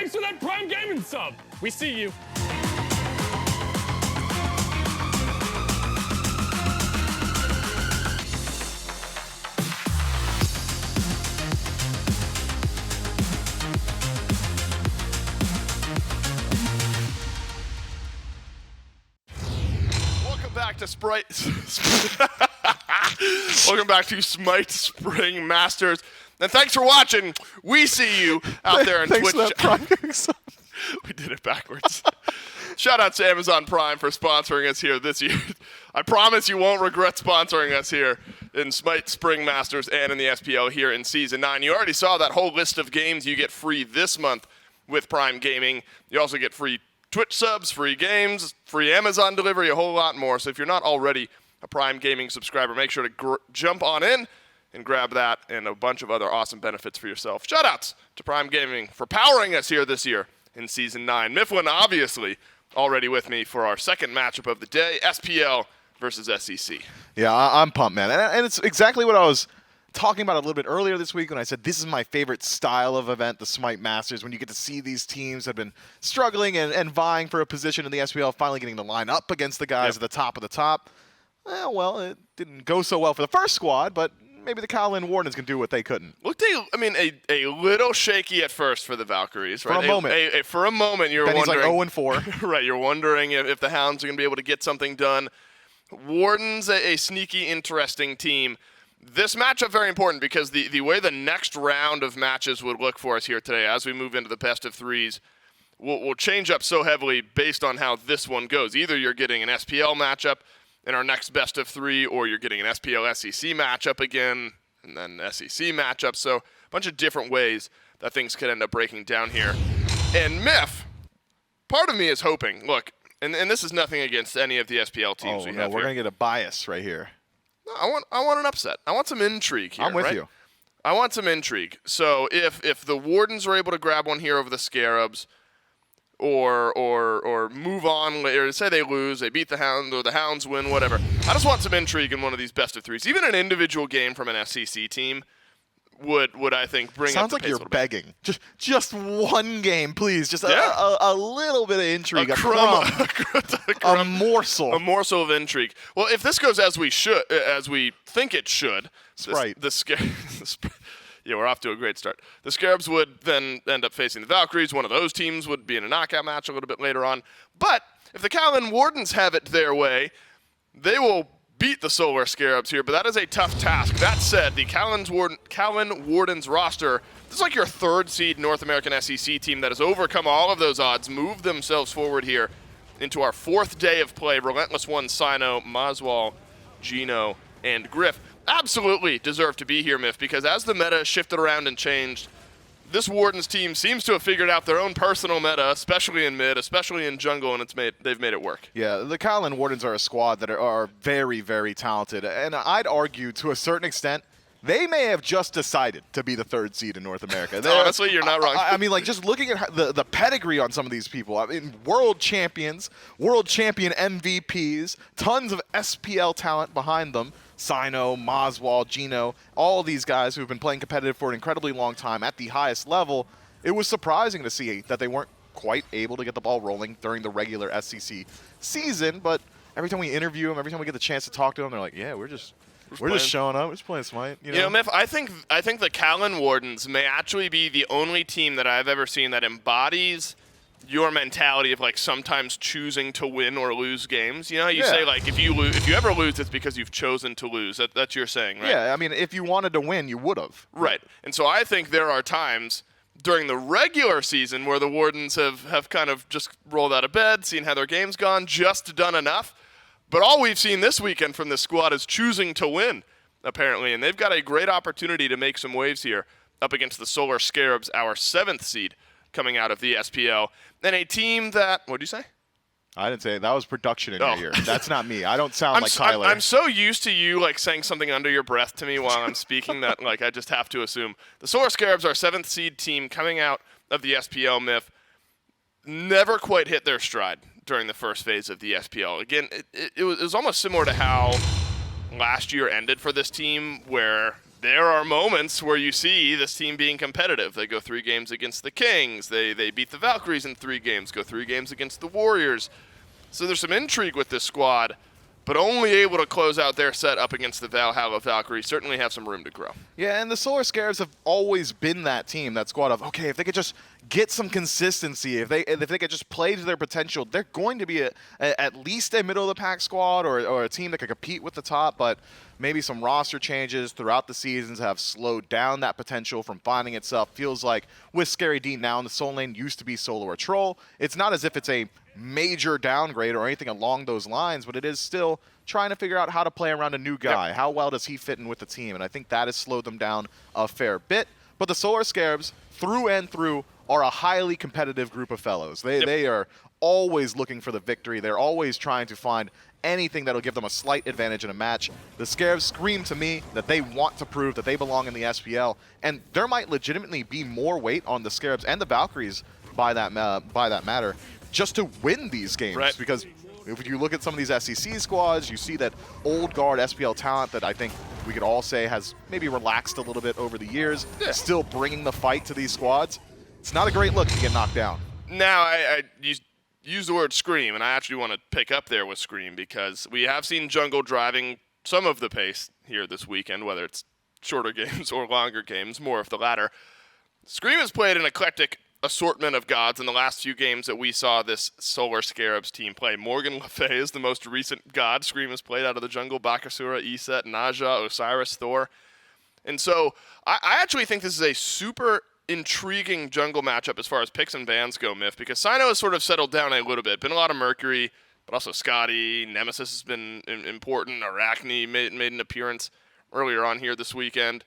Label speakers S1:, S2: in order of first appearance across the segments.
S1: thanks for that Prime Gaming sub. We see you.
S2: Back to Welcome back to SMITE Spring Masters. And thanks for watching. We see you out there on Twitch. We did it backwards. Shout out to Amazon Prime for sponsoring us here this year. I promise you won't regret sponsoring us here in SMITE Spring Masters and in the SPL here in Season 9. You already saw that whole list of games you get free this month with Prime Gaming. You also get free Twitch subs, free games, free Amazon delivery, a whole lot more. So if you're not already a Prime Gaming subscriber, make sure to jump on in and grab that and a bunch of other awesome benefits for yourself. Shoutouts to Prime Gaming for powering us here this year in Season 9. Mifflin, obviously, already with me for our second matchup of the day, SPL versus SEC.
S3: Yeah, I'm pumped, man. And it's exactly what I was talking about a little bit earlier this week when I said this is my favorite style of event, the SMITE Masters, when you get to see these teams that have been struggling and vying for a position in the SPL, finally getting to line up against the guys at the top of the top. Well, it didn't go so well for the first squad, but maybe the Kaolin Wardens can do what they couldn't.
S2: Looked, a little shaky at first for the Valkyries, right?
S3: For a moment.
S2: For a moment, you're
S3: Benny's
S2: wondering.
S3: Like 0-4.
S2: Right, you're wondering if the Hounds are going to be able to get something done. Wardens, a sneaky, interesting team. This matchup very important because the way the next round of matches would look for us here today as we move into the best of threes will change up so heavily based on how this one goes. Either you're getting an SPL matchup in our next best of three, or you're getting an SPL SEC matchup again, and then SEC matchup. So a bunch of different ways that things could end up breaking down here. And Miff, part of me is hoping, look, and this is nothing against any of the SPL teams we have
S3: we're
S2: here.
S3: going to get a bias right here.
S2: I want an upset. I want some intrigue here.
S3: I'm with
S2: right?
S3: you.
S2: I want some intrigue. So if the Wardens are able to grab one here over the Scarabs, or move on later, say they lose, they beat the Hounds, or the Hounds win, whatever. I just want some intrigue in one of these best of threes. Even an individual game from an SEC team would I think bring
S3: Sounds
S2: up the
S3: like
S2: pace
S3: you're begging. Just one game, please. Just a little bit of intrigue.
S2: A crumb.
S3: A morsel.
S2: A morsel of intrigue. Well, if this goes as we think it should, yeah, we're off to a great start. The Scarabs would then end up facing the Valkyries. One of those teams would be in a knockout match a little bit later on. But if the Kaolin Wardens have it their way, they will beat the Solar Scarabs here, but that is a tough task. That said, the Kaolin Wardens roster, this is like your third seed North American SEC team that has overcome all of those odds, moved themselves forward here into our fourth day of play. Relentless One, Sino, Maswal, Gino, and Griff absolutely deserve to be here, Miff, because as the meta shifted around and changed, this Wardens team seems to have figured out their own personal meta, especially in mid, especially in jungle, and they've made it work.
S3: Yeah, the Kaolin Wardens are a squad that are very, very talented, and I'd argue to a certain extent they may have just decided to be the third seed in North America.
S2: Honestly, you're not wrong.
S3: I mean, like, just looking at the pedigree on some of these people. I mean, world champions, world champion MVPs, tons of SPL talent behind them. Sino, Maswal, Gino, all these guys who've been playing competitive for an incredibly long time at the highest level. It was surprising to see that they weren't quite able to get the ball rolling during the regular SEC season, but every time we interview them, every time we get the chance to talk to them, they're like, yeah, we're just showing up. We're just playing SMITE. You know,
S2: Miff, I think the Kaolin Wardens may actually be the only team that I've ever seen that embodies your mentality of like sometimes choosing to win or lose games. You know how you say like if you ever lose, it's because you've chosen to lose. That's your saying, right?
S3: Yeah, I mean, if you wanted to win, you would have.
S2: Right. And so I think there are times during the regular season where the Wardens have kind of just rolled out of bed, seen how their game's gone, just done enough. But all we've seen this weekend from this squad is choosing to win, apparently. And they've got a great opportunity to make some waves here up against the Solar Scarabs, our 7th seed coming out of the SPL. And a team that, what did you say?
S3: I didn't say it. That was production in your ear. That's not me. I don't sound like Tyler.
S2: I'm so used to you like saying something under your breath to me while I'm speaking that like I just have to assume. The Solar Scarabs, our 7th seed team coming out of the SPL, Miff, never quite hit their stride during the first phase of the SPL. Again, it was almost similar to how last year ended for this team, where there are moments where you see this team being competitive. They go 3 games against the Kings. They beat the Valkyries in 3 games, go 3 games against the Warriors. So there's some intrigue with this squad, but only able to close out their set up against the Valhalla Valkyries. Certainly have some room to grow.
S3: Yeah, and the Solar Scarabs have always been that team, that squad of, okay, if they could just get some consistency, if they could just play to their potential, they're going to be at least a middle-of-the-pack squad or a team that could compete with the top, but maybe some roster changes throughout the seasons have slowed down that potential from finding itself. Feels like with Scary Dean now in the Soul Lane used to be Solo or Troll. It's not as if it's a major downgrade or anything along those lines, but it is still trying to figure out how to play around a new guy.
S2: Yep.
S3: How well does he fit in with the team? And I think that has slowed them down a fair bit. But the Solar Scarabs, through and through, are a highly competitive group of fellows. They are always looking for the victory. They're always trying to find anything that'll give them a slight advantage in a match. The Scarabs scream to me that they want to prove that they belong in the SPL, and there might legitimately be more weight on the Scarabs and the Valkyries by that matter just to win these games.
S2: Right.
S3: Because if you look at some of these SEC squads, you see that old guard SPL talent that I think we could all say has maybe relaxed a little bit over the years, still bringing the fight to these squads. It's not a great look to get knocked down.
S2: Now, I use the word Scream, and I actually want to pick up there with Scream because we have seen Jungle driving some of the pace here this weekend, whether it's shorter games or longer games, more of the latter. Scream has played an eclectic assortment of gods in the last few games that we saw this Solar Scarabs team play. Morgan Le Fay is the most recent god Scream has played out of the jungle. Bakasura, Iset, Naja, Osiris, Thor. And so I actually think this is a super intriguing jungle matchup as far as picks and bans go, Myth, because Sino has sort of settled down a little bit. Been a lot of Mercury, but also Scotty. Nemesis has been important. Arachne made an appearance earlier on here this weekend.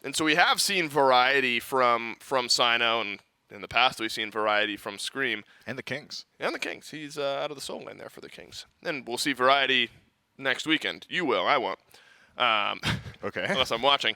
S2: And so we have seen variety from Sino, and in the past we've seen variety from Scream.
S3: And the Kings.
S2: And the Kings. He's out of the Soul Lane there for the Kings. And we'll see variety next weekend. You will. I won't.
S3: Okay.
S2: Unless I'm watching.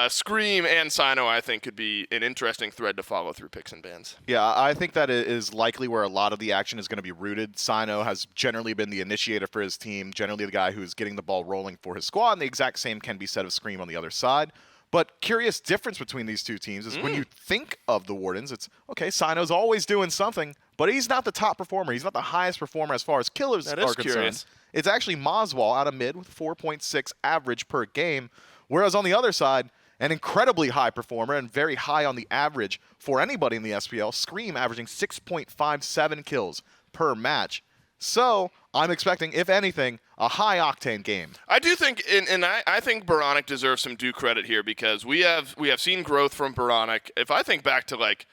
S2: Scream and Sino, I think, could be an interesting thread to follow through picks and bans.
S3: Yeah, I think that is likely where a lot of the action is going to be rooted. Sino has generally been the initiator for his team, generally the guy who's getting the ball rolling for his squad, and the exact same can be said of Scream on the other side. But curious difference between these two teams is when you think of the Wardens, it's, okay, Sino's always doing something, but he's not the top performer. He's not the highest performer as far as killers are concerned.
S2: Curious.
S3: It's actually Maswal out of mid with 4.6 average per game, whereas on the other side, an incredibly high performer and very high on the average for anybody in the SPL, Scream averaging 6.57 kills per match. So I'm expecting, if anything, a high-octane game.
S2: I do think, and I think Baronic deserves some due credit here because we have seen growth from Baronic. If I think back to like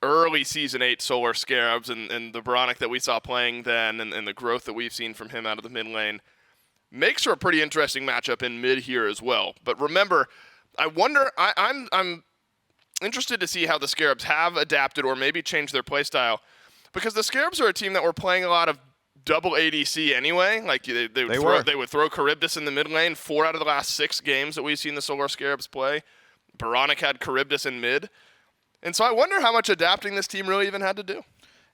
S2: early Season 8 Solar Scarabs and the Baronic that we saw playing then and the growth that we've seen from him out of the mid lane, makes for a pretty interesting matchup in mid here as well. But remember, I wonder, I'm interested to see how the Scarabs have adapted or maybe changed their play style, because the Scarabs are a team that were playing a lot of double ADC anyway. Like they would throw Charybdis in the mid lane 4 out of the last 6 games that we've seen the Solar Scarabs play. Baronic had Charybdis in mid. And so I wonder how much adapting this team really even had to do.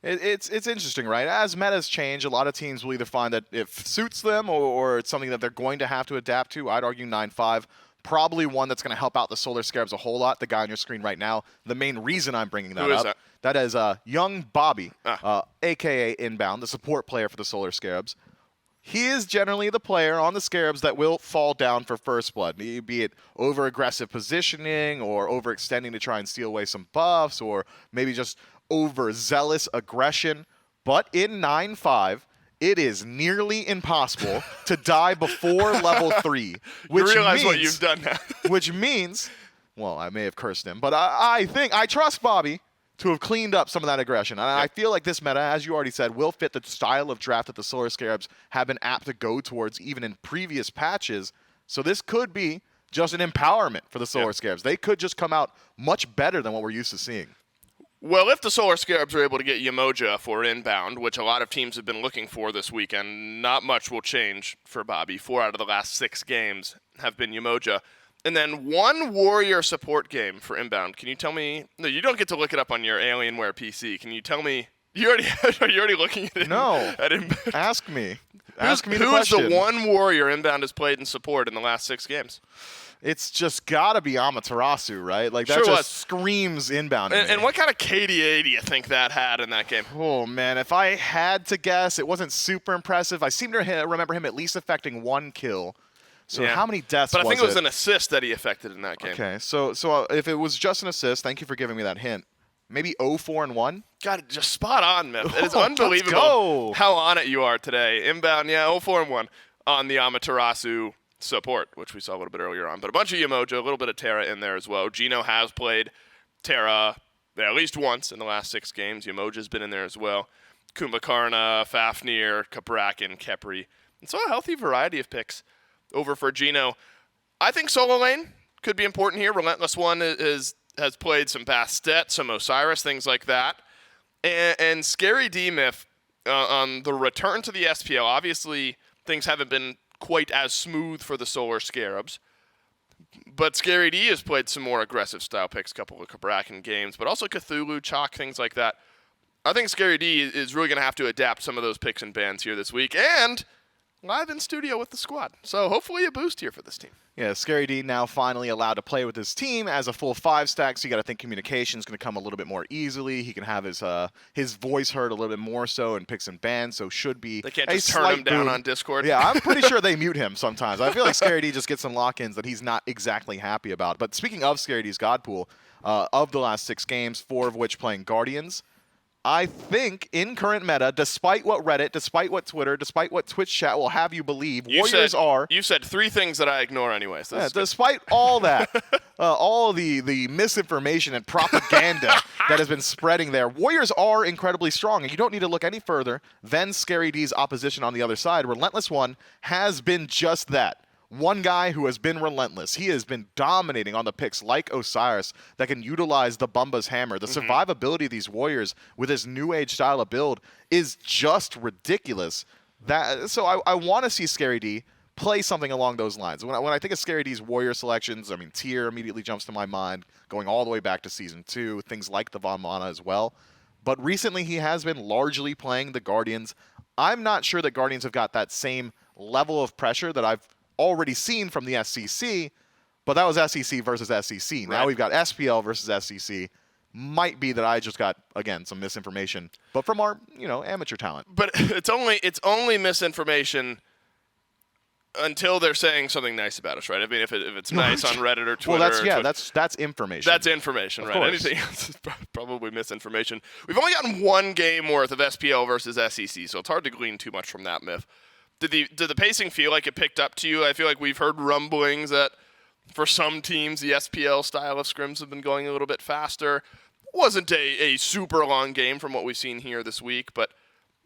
S3: It's interesting, right? As metas change, a lot of teams will either find that it suits them or it's something that they're going to have to adapt to. I'd argue 9-5. Probably one that's going to help out the Solar Scarabs a whole lot. The guy on your screen right now. The main reason I'm bringing that up. That is young Bobby, a.k.a. Inbound, the support player for the Solar Scarabs. He is generally the player on the Scarabs that will fall down for first blood, be it over-aggressive positioning or overextending to try and steal away some buffs or maybe just overzealous aggression. But in 9-5, it is nearly impossible to die before level 3.
S2: Which you realize what you've done now.
S3: Which means, well, I may have cursed him, but I think I trust Bobby to have cleaned up some of that aggression. And I feel like this meta, as you already said, will fit the style of draft that the Solar Scarabs have been apt to go towards even in previous patches. So this could be just an empowerment for the Solar Scarabs. They could just come out much better than what we're used to seeing.
S2: Well, if the Solar Scarabs are able to get Yemoja for inbound, which a lot of teams have been looking for this weekend, not much will change for Bobby. 4 out of the last 6 games have been Yemoja. And then 1 Warrior support game for inbound. Can you tell me? No, you don't get to look it up on your Alienware PC. Can you tell me? Are you already looking at it?
S3: No.
S2: At inbound?
S3: Ask me. Ask me the
S2: Who is
S3: question.
S2: the one warrior Inbound has played in support in the last 6 games?
S3: It's just gotta be Amaterasu, right? Like that
S2: Sure
S3: just
S2: was.
S3: screams Inbound.
S2: And what kind of KDA do you think that had in that game?
S3: Oh man, if I had to guess, it wasn't super impressive. I seem to remember him at least affecting 1 kill. So
S2: Yeah.
S3: how many deaths
S2: But I think it was
S3: it?
S2: an assist that he affected in that game.
S3: Okay, so if it was just an assist, thank you for giving me that hint. Maybe 0-4-1.
S2: God, just spot on, Myth. It is
S3: Oh,
S2: unbelievable
S3: let's go.
S2: how on it you are today. Inbound, yeah, 0-4-1 on the Amaterasu support, which we saw a little bit earlier on. But a bunch of Yamoja, a little bit of Terra in there as well. Gino has played Terra at least once in the last 6 games. Yamoja's been in there as well. Kumbhakarna, Fafnir, Kabrakan, Kepri. And so a healthy variety of picks over for Gino. I think solo lane could be important here. Relentless One has played some Bastet, some Osiris, things like that. And Scary D Myth on the return to the SPL. Obviously, things haven't been quite as smooth for the Solar Scarabs. But Scary D has played some more aggressive style picks, a couple of Kabrakan games, but also Cthulhu, Chalk, things like that. I think Scary D is really going to have to adapt some of those picks and bans here this week. And live in studio with the squad. So hopefully a boost here for this team.
S3: Yeah, Scary D now finally allowed to play with his team as a full 5-stack, so you got to think communication is going to come a little bit more easily. He can have his voice heard a little bit more so in picks and bans, so should be
S2: They can't
S3: a
S2: just turn
S3: slight
S2: him down
S3: boon.
S2: on Discord.
S3: Yeah, I'm pretty sure they mute him sometimes. I feel like Scary D just gets some lock-ins that he's not exactly happy about. But speaking of Scary D's God Pool, of the last 6 games, 4 of which playing Guardians, I think in current meta, despite what Reddit, despite what Twitter, despite what Twitch chat will have you believe, Warriors are...
S2: You said 3 things that I ignore anyways.
S3: Yeah, despite all that, all the misinformation and propaganda that has been spreading there, Warriors are incredibly strong, and you don't need to look any further than Scary D's opposition on the other side. Relentless One has been just that. One guy who has been relentless. He has been dominating on the picks like Osiris that can utilize the Bumba's Hammer. The survivability of these Warriors with his new age style of build is just ridiculous. So I want to see Scary D play something along those lines. When I think of Scary D's Warrior selections, I mean, Tyr immediately jumps to my mind, going all the way back to Season 2, things like the Von Mana as well. But recently he has been largely playing the Guardians. I'm not sure that Guardians have got that same level of pressure that I've already seen from the SCC, but that was SEC versus SEC. Now we've got SPL versus SEC. Might be that I just got, again, some misinformation, but from our, amateur talent.
S2: But it's only misinformation until they're saying something nice about us, right? I mean, if it's nice on Reddit or Twitter.
S3: Well, that's information.
S2: That's information, right?
S3: Course.
S2: Anything else is probably misinformation. We've only gotten 1 game worth of SPL versus SEC, so it's hard to glean too much from that myth. Did the pacing feel like it picked up to you? I feel like we've heard rumblings that for some teams the SPL style of scrims have been going a little bit faster. Wasn't a super long game from what we've seen here this week, but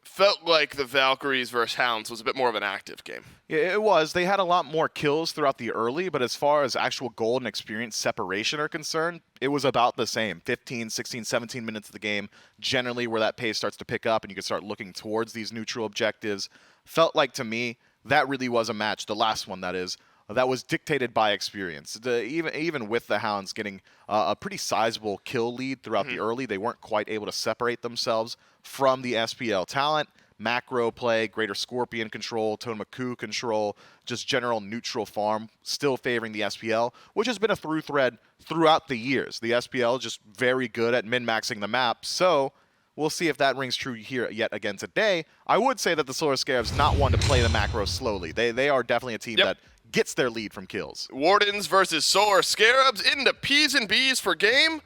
S2: felt like the Valkyries versus Hounds was a bit more of an active game.
S3: Yeah, it was. They had a lot more kills throughout the early, but as far as actual gold and experience separation are concerned, it was about the same. 15, 16, 17 minutes of the game, generally where that pace starts to pick up and you can start looking towards these neutral objectives. Felt like, to me, that really was a match, the last one that is, that was dictated by experience. Even with the Hounds getting a pretty sizable kill lead throughout the early, they weren't quite able to separate themselves from the SPL talent. Macro play, greater Scorpion control, Tonemaku control, just general neutral farm, still favoring the SPL, which has been a through thread throughout the years. The SPL just very good at min-maxing the map, so we'll see if that rings true here yet again today. I would say that the Solar Scarabs not one to play the macro slowly. They are definitely a team that gets their lead from kills.
S2: Wardens versus Solar Scarabs into P's and B's for game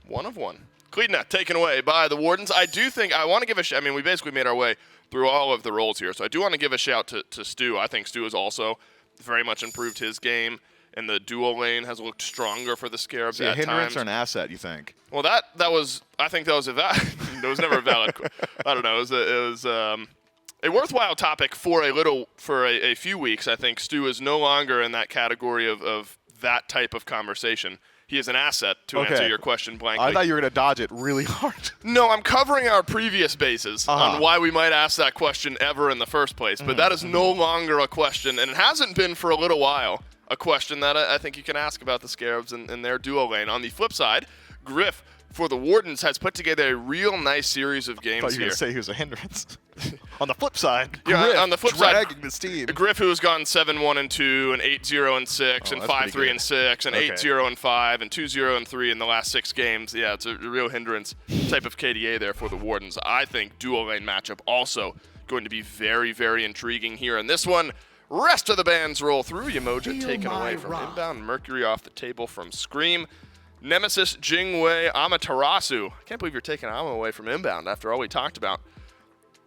S2: 1 of 1. Kleedna taken away by the Wardens. I do think I want to give a we basically made our way through all of the roles here, so I do want to give a shout to Stu. I think Stu has also very much improved his game, and the dual lane has looked stronger for the Scarabs at times.
S3: A hindrance or an asset, you think?
S2: Well, I think that was it was never a valid. I don't know. It was a worthwhile topic for a few weeks. I think Stu is no longer in that category of that type of conversation. He is an asset to answer your question blankly.
S3: I thought you were going to dodge it really hard.
S2: No, I'm covering our previous bases on why we might ask that question ever in the first place, but that is no longer a question, and it hasn't been for a little while, a question that I think you can ask about the Scarabs and their duo lane. On the flip side, Griff for the Wardens has put together a real nice series of games
S3: I thought you were
S2: here.
S3: going to say he was a hindrance. On the flip side,
S2: Yeah,
S3: Griff
S2: on the flip side,
S3: dragging this team.
S2: Griff, who has gone 7-1-2 and 8-0-6 and
S3: that's pretty
S2: 5-3-6 and
S3: Okay.
S2: 8-0-5 and 2-0-3 in the last 6 games. Yeah, it's a real hindrance type of KDA there for the Wardens. I think dual lane matchup also going to be very, very intriguing here in this one. Rest of the bands roll through. Yamoja taken away from inbound. Mercury off the table from Scream. Nemesis, Jingwei, Amaterasu. I can't believe you're taking Ama away from inbound after all we talked about.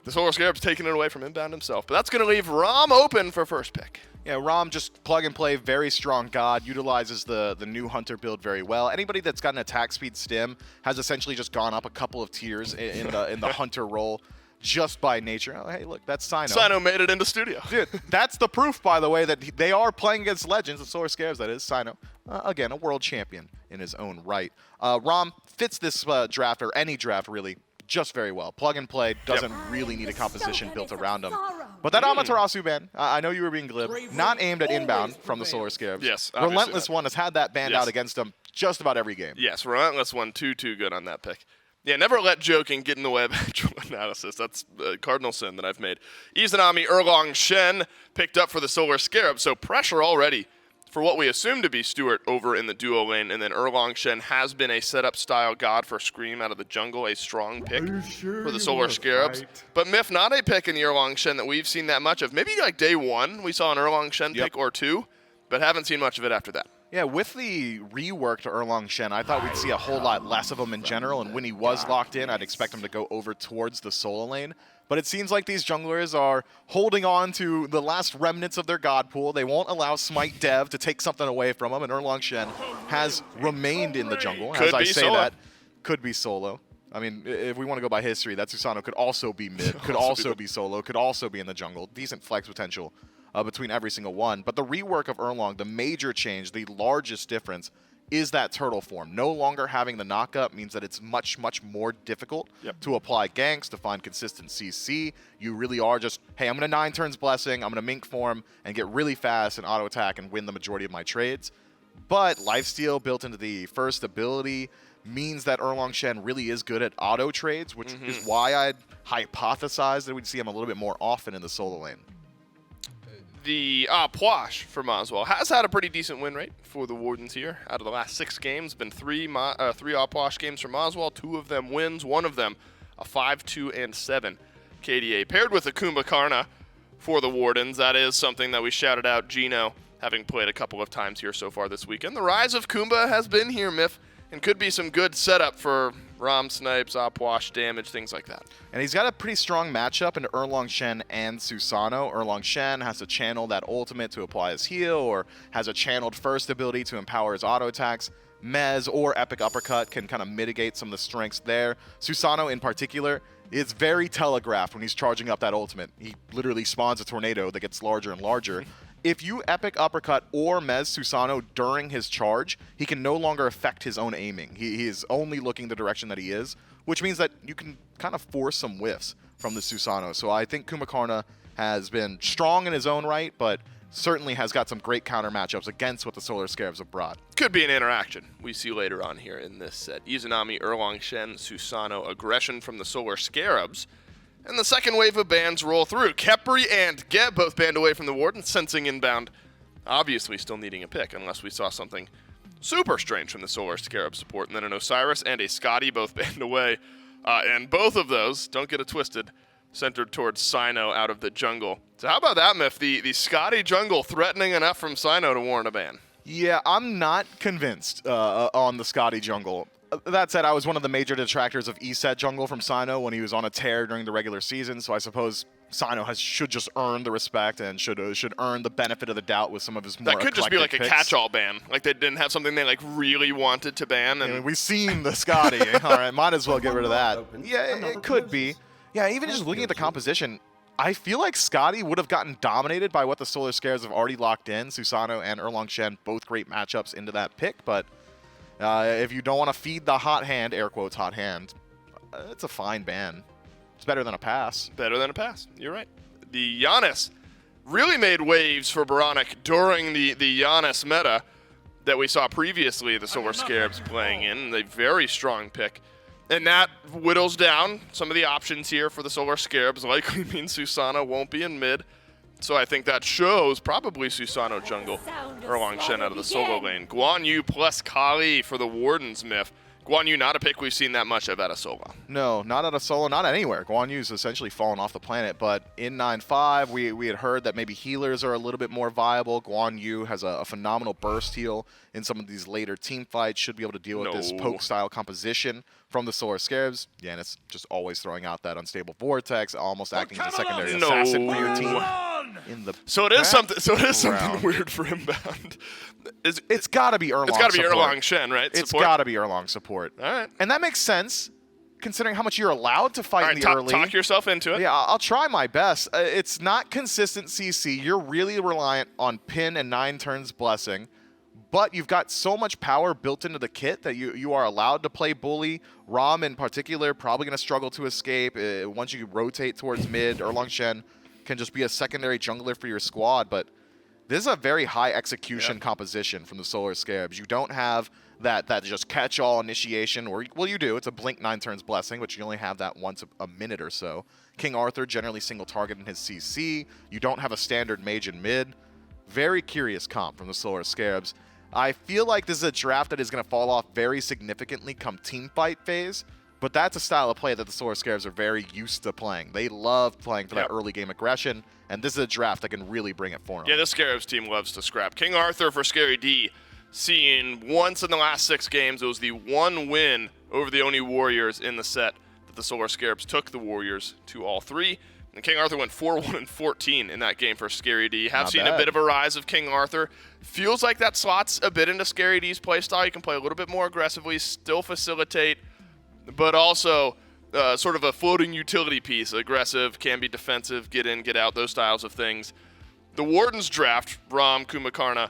S2: The Solar Scarab's taking it away from inbound himself. But that's going to leave Rom open for first pick.
S3: Yeah, Rom just plug and play, very strong god, utilizes the new Hunter build very well. Anybody that's got an attack speed stim has essentially just gone up a couple of tiers in the Hunter role just by nature. Oh, hey, look, that's Sino.
S2: Sino made it into studio.
S3: Dude, that's the proof, by the way, that they are playing against legends of Solar Scarabs. That is Sino. Again, a world champion in his own right. Rom fits this draft, or any draft really, just very well. Plug and play, doesn't really need a composition built around him. But that Amaterasu ban, I know you were being glib, not aimed at inbound from the Solar Scarabs.
S2: Yes,
S3: Relentless One has had that banned out against him just about every game.
S2: Yes, Relentless One, too good on that pick. Yeah, never let joking get in the way of actual analysis. That's a cardinal sin that I've made. Izanami, Erlong Shen picked up for the Solar Scarab, so pressure already for what we assume to be Stewart over in the duo lane, and then Erlong Shen has been a setup-style god for Scream out of the jungle, a strong pick for the Solar Scarabs. But Myth, not a pick in the Erlong Shen that we've seen that much of. Maybe like day one we saw an Erlong Shen pick or two, but haven't seen much of it after that.
S3: Yeah, with the rework to Erlong Shen, I thought we'd see a whole lot less of him in general, and when he was locked in, I'd expect him to go over towards the solo lane. But it seems like these junglers are holding on to the last remnants of their god pool. They won't allow Smite Dev to take something away from him, and Erlong Shen has remained in the jungle. As I say that, could be solo. I mean, if we want to go by history, that Susano could also be mid, could also be solo, could also be in the jungle. Decent flex potential between every single one. But the rework of Erlong, the major change, the largest difference, is that turtle form. No longer having the knockup means that it's much, much more difficult to apply ganks, to find consistent CC. You really are just, hey, I'm going to 9 turns Blessing, I'm going to Mink form, and get really fast and auto attack and win the majority of my trades. But Lifesteal built into the first ability means that Erlong Shen really is good at auto trades, which is why I'd hypothesize that we'd see him a little bit more often in the solo lane.
S2: The Posh for Maswell has had a pretty decent win rate for the Wardens here. Out of the last 6 games, been 3 Posh games for Maswell, 2 of them wins, 1 of them a 5-2-7 KDA. Paired with the Kumbhakarna for the Wardens, that is something that we shouted out Gino, having played a couple of times here so far this weekend. The rise of Kumba has been here, Myth, and could be some good setup for Rom snipes, Opwash damage, things like that.
S3: And he's got a pretty strong matchup into Erlong Shen and Susano. Erlong Shen has to channel that ultimate to apply his heal, or has a channeled first ability to empower his auto attacks. Mez or Epic Uppercut can kind of mitigate some of the strengths there. Susano in particular is very telegraphed when he's charging up that ultimate. He literally spawns a tornado that gets larger and larger. If you Epic Uppercut or Mez Susano during his charge, he can no longer affect his own aiming. He is only looking the direction that he is, which means that you can kind of force some whiffs from the Susano. So I think Kumbhakarna has been strong in his own right, but certainly has got some great counter matchups against what the Solar Scarabs have brought.
S2: Could be an interaction we see later on here in this set. Izanami, Erlong Shen, Susano, aggression from the Solar Scarabs. And the second wave of bans roll through. Khepri and Geb both banned away from the Warden, sensing inbound. Obviously still needing a pick, unless we saw something super strange from the Solar Scarab support. And then an Osiris and a Scotty both banned away. And both of those, don't get it twisted, centered towards Sino out of the jungle. So how about that, Myth? The Scotty jungle threatening enough from Sino to warrant a ban.
S3: Yeah, I'm not convinced on the Scotty jungle. That said, I was one of the major detractors of ESET jungle from Sino when he was on a tear during the regular season, so I suppose Sino should just earn the respect and should earn the benefit of the doubt with some of his more
S2: That could just be like
S3: picks.
S2: A catch-all ban. Like they didn't have something they like really wanted to ban. And
S3: we've seen the Scotty. All right, might as well get rid of that. Yeah, it could be. Yeah, even just looking at the composition, I feel like Scotty would have gotten dominated by what the Solar Scarabs have already locked in. Susano and Erlong Shen, both great matchups into that pick, but if you don't want to feed the hot hand, air quotes hot hand, it's a fine ban. It's better than a pass.
S2: Better than a pass. You're right. The Giannis really made waves for Baronic during the Giannis meta that we saw previously the Solar Scarabs playing in. A very strong pick And that whittles down some of the options here for the Solar Scarabs. Likely means Susano won't be in mid. So I think that shows probably Susano jungle Erlang Shen out of the solo lane. Guan Yu plus Kali for the Wardens myth. Guan Yu not a pick we've seen that much of at a solo.
S3: No, not at a solo, not anywhere. Guan Yu's essentially fallen off the planet, but in 9-5, we had heard that maybe healers are a little bit more viable. Guan Yu has a phenomenal burst heal in some of these later team fights, should be able to deal with this poke-style composition from the Solar Scarabs. Yeah, and it's just always throwing out that unstable vortex, almost acting as a secondary assassin for your team.
S2: So it is something weird for Inbound.
S3: It's got to be Erlang.
S2: It's got to be
S3: support.
S2: Erlang Shen, right?
S3: It's got to be Erlang support.
S2: All right.
S3: And that makes sense, considering how much you're allowed to fight in the early.
S2: Talk yourself into it.
S3: Yeah, I'll try my best. It's not consistent CC. You're really reliant on Pin and 9 turns Blessing, but you've got so much power built into the kit that you are allowed to play bully. Rom in particular probably going to struggle to escape. Once you rotate towards mid, Erlang Shen can just be a secondary jungler for your squad, but this is a very high execution composition from the Solar Scarabs. You don't have that just catch-all initiation, or, well, you do. It's a blink 9 turns Blessing, but you only have that once a minute or so. King Arthur generally single target in his CC. You don't have a standard mage in mid. Very curious comp from the Solar Scarabs. I feel like this is a draft that is going to fall off very significantly come team fight phase, but that's a style of play that the Solar Scarabs are very used to playing. They love playing for that early game aggression, and this is a draft that can really bring it for them.
S2: Yeah, this Scarabs team loves to scrap. King Arthur for Scary D, seeing once in the last 6 games, it was the one win over the Oni Warriors in the set that the Solar Scarabs took the Warriors to all 3. And King Arthur went 4-1-14 in that game for Scary D. Have seen a bit of a rise of King Arthur. Feels like that slots a bit into Scary D's playstyle. You can play a little bit more aggressively, still facilitate, but also sort of a floating utility piece. Aggressive, can be defensive, get in, get out, those styles of things. The Wardens draft, Ram, Kumakarna,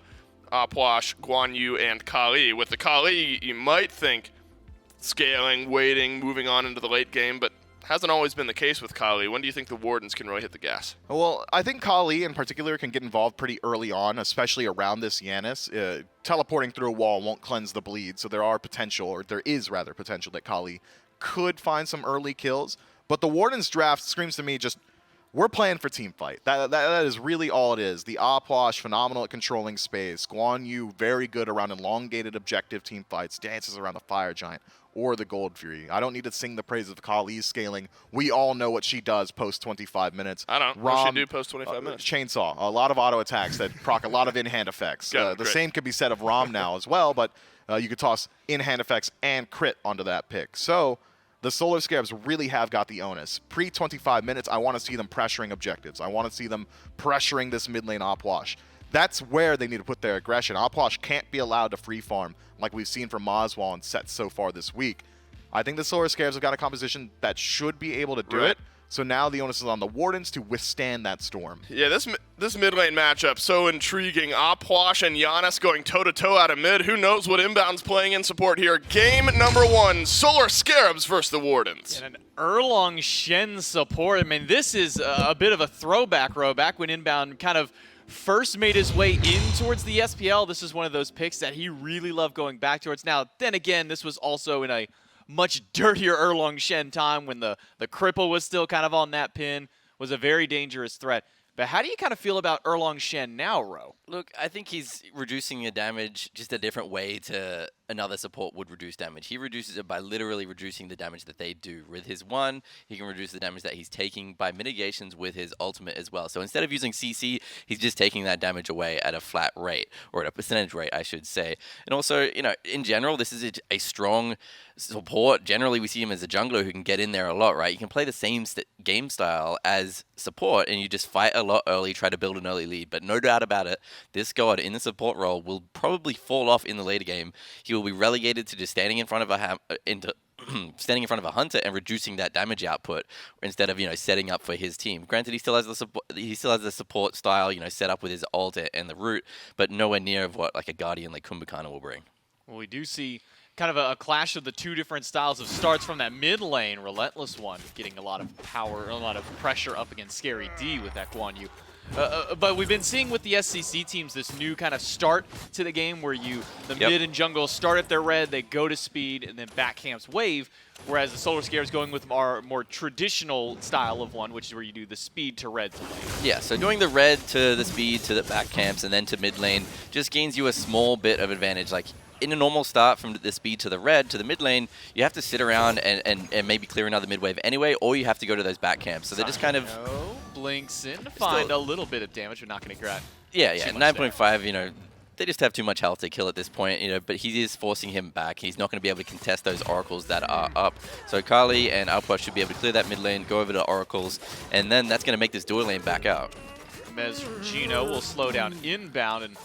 S2: Apwash, Guan Yu, and Kali. With the Kali, you might think scaling, waiting, moving on into the late game, but hasn't always been the case with Kali. When do you think the Wardens can really hit the gas?
S3: Well, I think Kali in particular can get involved pretty early on, especially around this Yanis. Teleporting through a wall won't cleanse the bleed, so there is rather potential that Kali could find some early kills. But the Wardens draft screams to me just, we're playing for team fight. That is really all it is. The Apwash, phenomenal at controlling space. Guan Yu, very good around elongated objective team fights, dances around the Fire Giant or the Gold Fury. I don't need to sing the praises of Kali's scaling. We all know what she does post 25 minutes.
S2: I don't. What she do post 25 minutes?
S3: Chainsaw. A lot of auto attacks that proc a lot of in-hand effects. The same could be said of Rom now as well, but you could toss in-hand effects and crit onto that pick. So the Solar Scarabs really have got the onus. Pre-25 minutes, I want to see them pressuring objectives. I want to see them pressuring this mid lane Apwash. That's where they need to put their aggression. Apwash can't be allowed to free farm like we've seen from Maswal in sets so far this week. I think the Solar Scarabs have got a composition that should be able to do it. So now the onus is on the Wardens to withstand that storm.
S2: Yeah, this mid lane matchup, so intriguing. Apwash and Giannis going toe-to-toe out of mid. Who knows what Inbound's playing in support here. Game number 1, Solar Scarabs versus the Wardens.
S4: And an Erlang Shen support. I mean, this is a bit of a throwback row. Back when Inbound kind of first made his way in towards the SPL, this is one of those picks that he really loved going back towards. Now, then again, this was also in a much dirtier Erlang Shen time when the cripple was still kind of on that pin, was a very dangerous threat. But how do you kind of feel about Erlang Shen now, Ro?
S5: Look, I think he's reducing the damage just a different way to another support would reduce damage. He reduces it by literally reducing the damage that they do. With his 1, he can reduce the damage that he's taking by mitigations with his ultimate as well. So instead of using CC, he's just taking that damage away at a flat rate, or at a percentage rate, I should say. And also, you know, in general, this is a strong support. Generally, we see him as a jungler who can get in there a lot, right? You can play the same game style as support, and you just fight a lot early, try to build an early lead. But no doubt about it, this god in the support role will probably fall off in the later game. He will be relegated to just standing in front of standing in front of a hunter and reducing that damage output instead of, you know, setting up for his team. Granted, he still has the support style, you know, set up with his ult and the root, but nowhere near of what like a guardian like Kumbhakana will bring.
S4: Well, we do see kind of a clash of the two different styles of starts from that mid lane. Relentless One getting a lot of power, a lot of pressure up against Scary D with that Guan Yu. But we've been seeing with the SCC teams this new kind of start to the game where the mid and jungle start at their red, they go to speed, and then back camps wave, whereas the Solar Scarabs going with our more traditional style of one, which is where you do the speed to red to wave.
S5: Yeah, so doing the red to the speed to the back camps and then to mid lane just gains you a small bit of advantage. Like, in a normal start from the speed to the red to the mid lane, you have to sit around and maybe clear another mid wave anyway, or you have to go to those back camps. So they're just kind of...
S4: Blinks in to find a little bit of damage, but not going to grab.
S5: Yeah, 9.5, you know, they just have too much health to kill at this point, you know, but he is forcing him back. He's not going to be able to contest those oracles that are up. So Kali and Alpha should be able to clear that mid lane, go over to oracles, and then that's going to make this dual lane back out.
S4: Mez from Gino will slow down inbound, and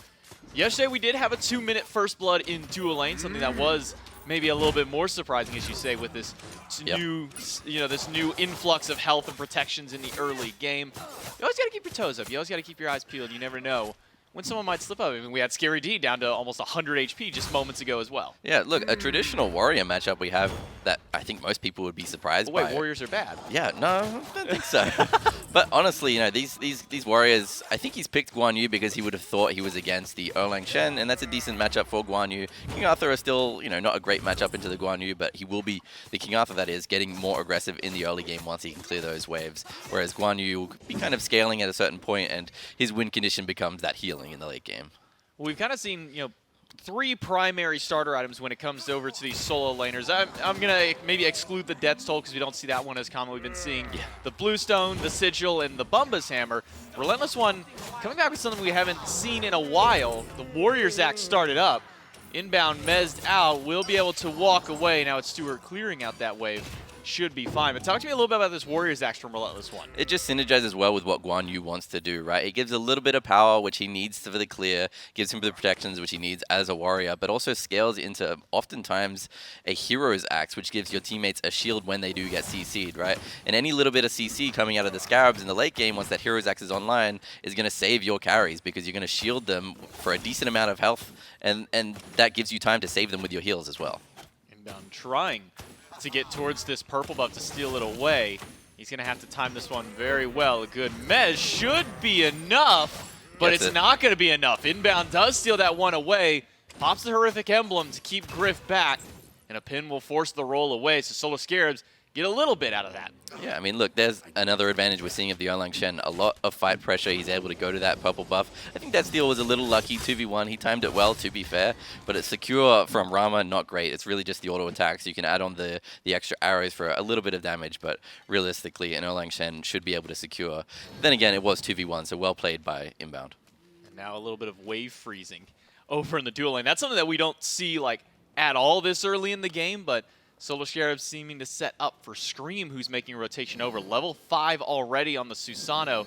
S4: yesterday we did have a 2-minute first blood in dual lane, something that was maybe a little bit more surprising, as you say, with this new, this new influx of health and protections in the early game. You always got to keep your toes up. You always got to keep your eyes peeled. You never know when someone might slip up. I mean, we had Scary D down to almost 100 HP just moments ago as well.
S5: Yeah, look, a traditional warrior matchup we have that I think most people would be surprised by.
S4: Wait, warriors are bad.
S5: Yeah, no, I don't think so. But honestly, you know, these warriors, I think he's picked Guan Yu because he would have thought he was against the Erlang Shen, and that's a decent matchup for Guan Yu. King Arthur is still, you know, not a great matchup into the Guan Yu, but he will be, the King Arthur that is, getting more aggressive in the early game once he can clear those waves. Whereas Guan Yu will be kind of scaling at a certain point, and his win condition becomes that healing in the late game.
S4: Well, we've kind of seen, 3 primary starter items when it comes over to these solo laners. I'm going to maybe exclude the Death's Toll because we don't see that one as common. We've been seeing the Bluestone, the Sigil, and the Bumba's Hammer. Relentless One coming back with something we haven't seen in a while. The Warriors Axe started up. Inbound mezzed out. Will be able to walk away. Now it's Stewart clearing out that wave. Should be fine. But talk to me a little bit about this Warriors Axe from Relentless One.
S5: It just synergizes well with what Guan Yu wants to do, right? It gives a little bit of power, which he needs for the clear, gives him the protections, which he needs as a warrior, but also scales into oftentimes a hero's axe, which gives your teammates a shield when they do get CC'd, right? And any little bit of CC coming out of the Scarabs in the late game, once that hero's axe is online, is going to save your carries because you're going to shield them for a decent amount of health, and that gives you time to save them with your heals as well.
S4: Inbound trying to get towards this purple buff to steal it away. He's going to have to time this one very well. A good mez should be enough, but it's not going to be enough. Inbound does steal that one away. Pops the Horrific Emblem to keep Griff back, and a pin will force the roll away. So Solar Scarabs get a little bit out of that.
S5: Yeah, I mean, look, there's another advantage we're seeing of the Erlang Shen. A lot of fight pressure. He's able to go to that purple buff. I think that steal was a little lucky, 2v1. He timed it well, to be fair, but it's secure from Rama, not great. It's really just the auto attacks. You can add on the extra arrows for a little bit of damage, but realistically, an Erlang Shen should be able to secure. Then again, it was 2v1, so well played by Inbound.
S4: And now a little bit of wave freezing over in the dual lane. That's something that we don't see like at all this early in the game, but Solar Scarabs seeming to set up for Scream, who's making a rotation over. Level 5 already on the Susano.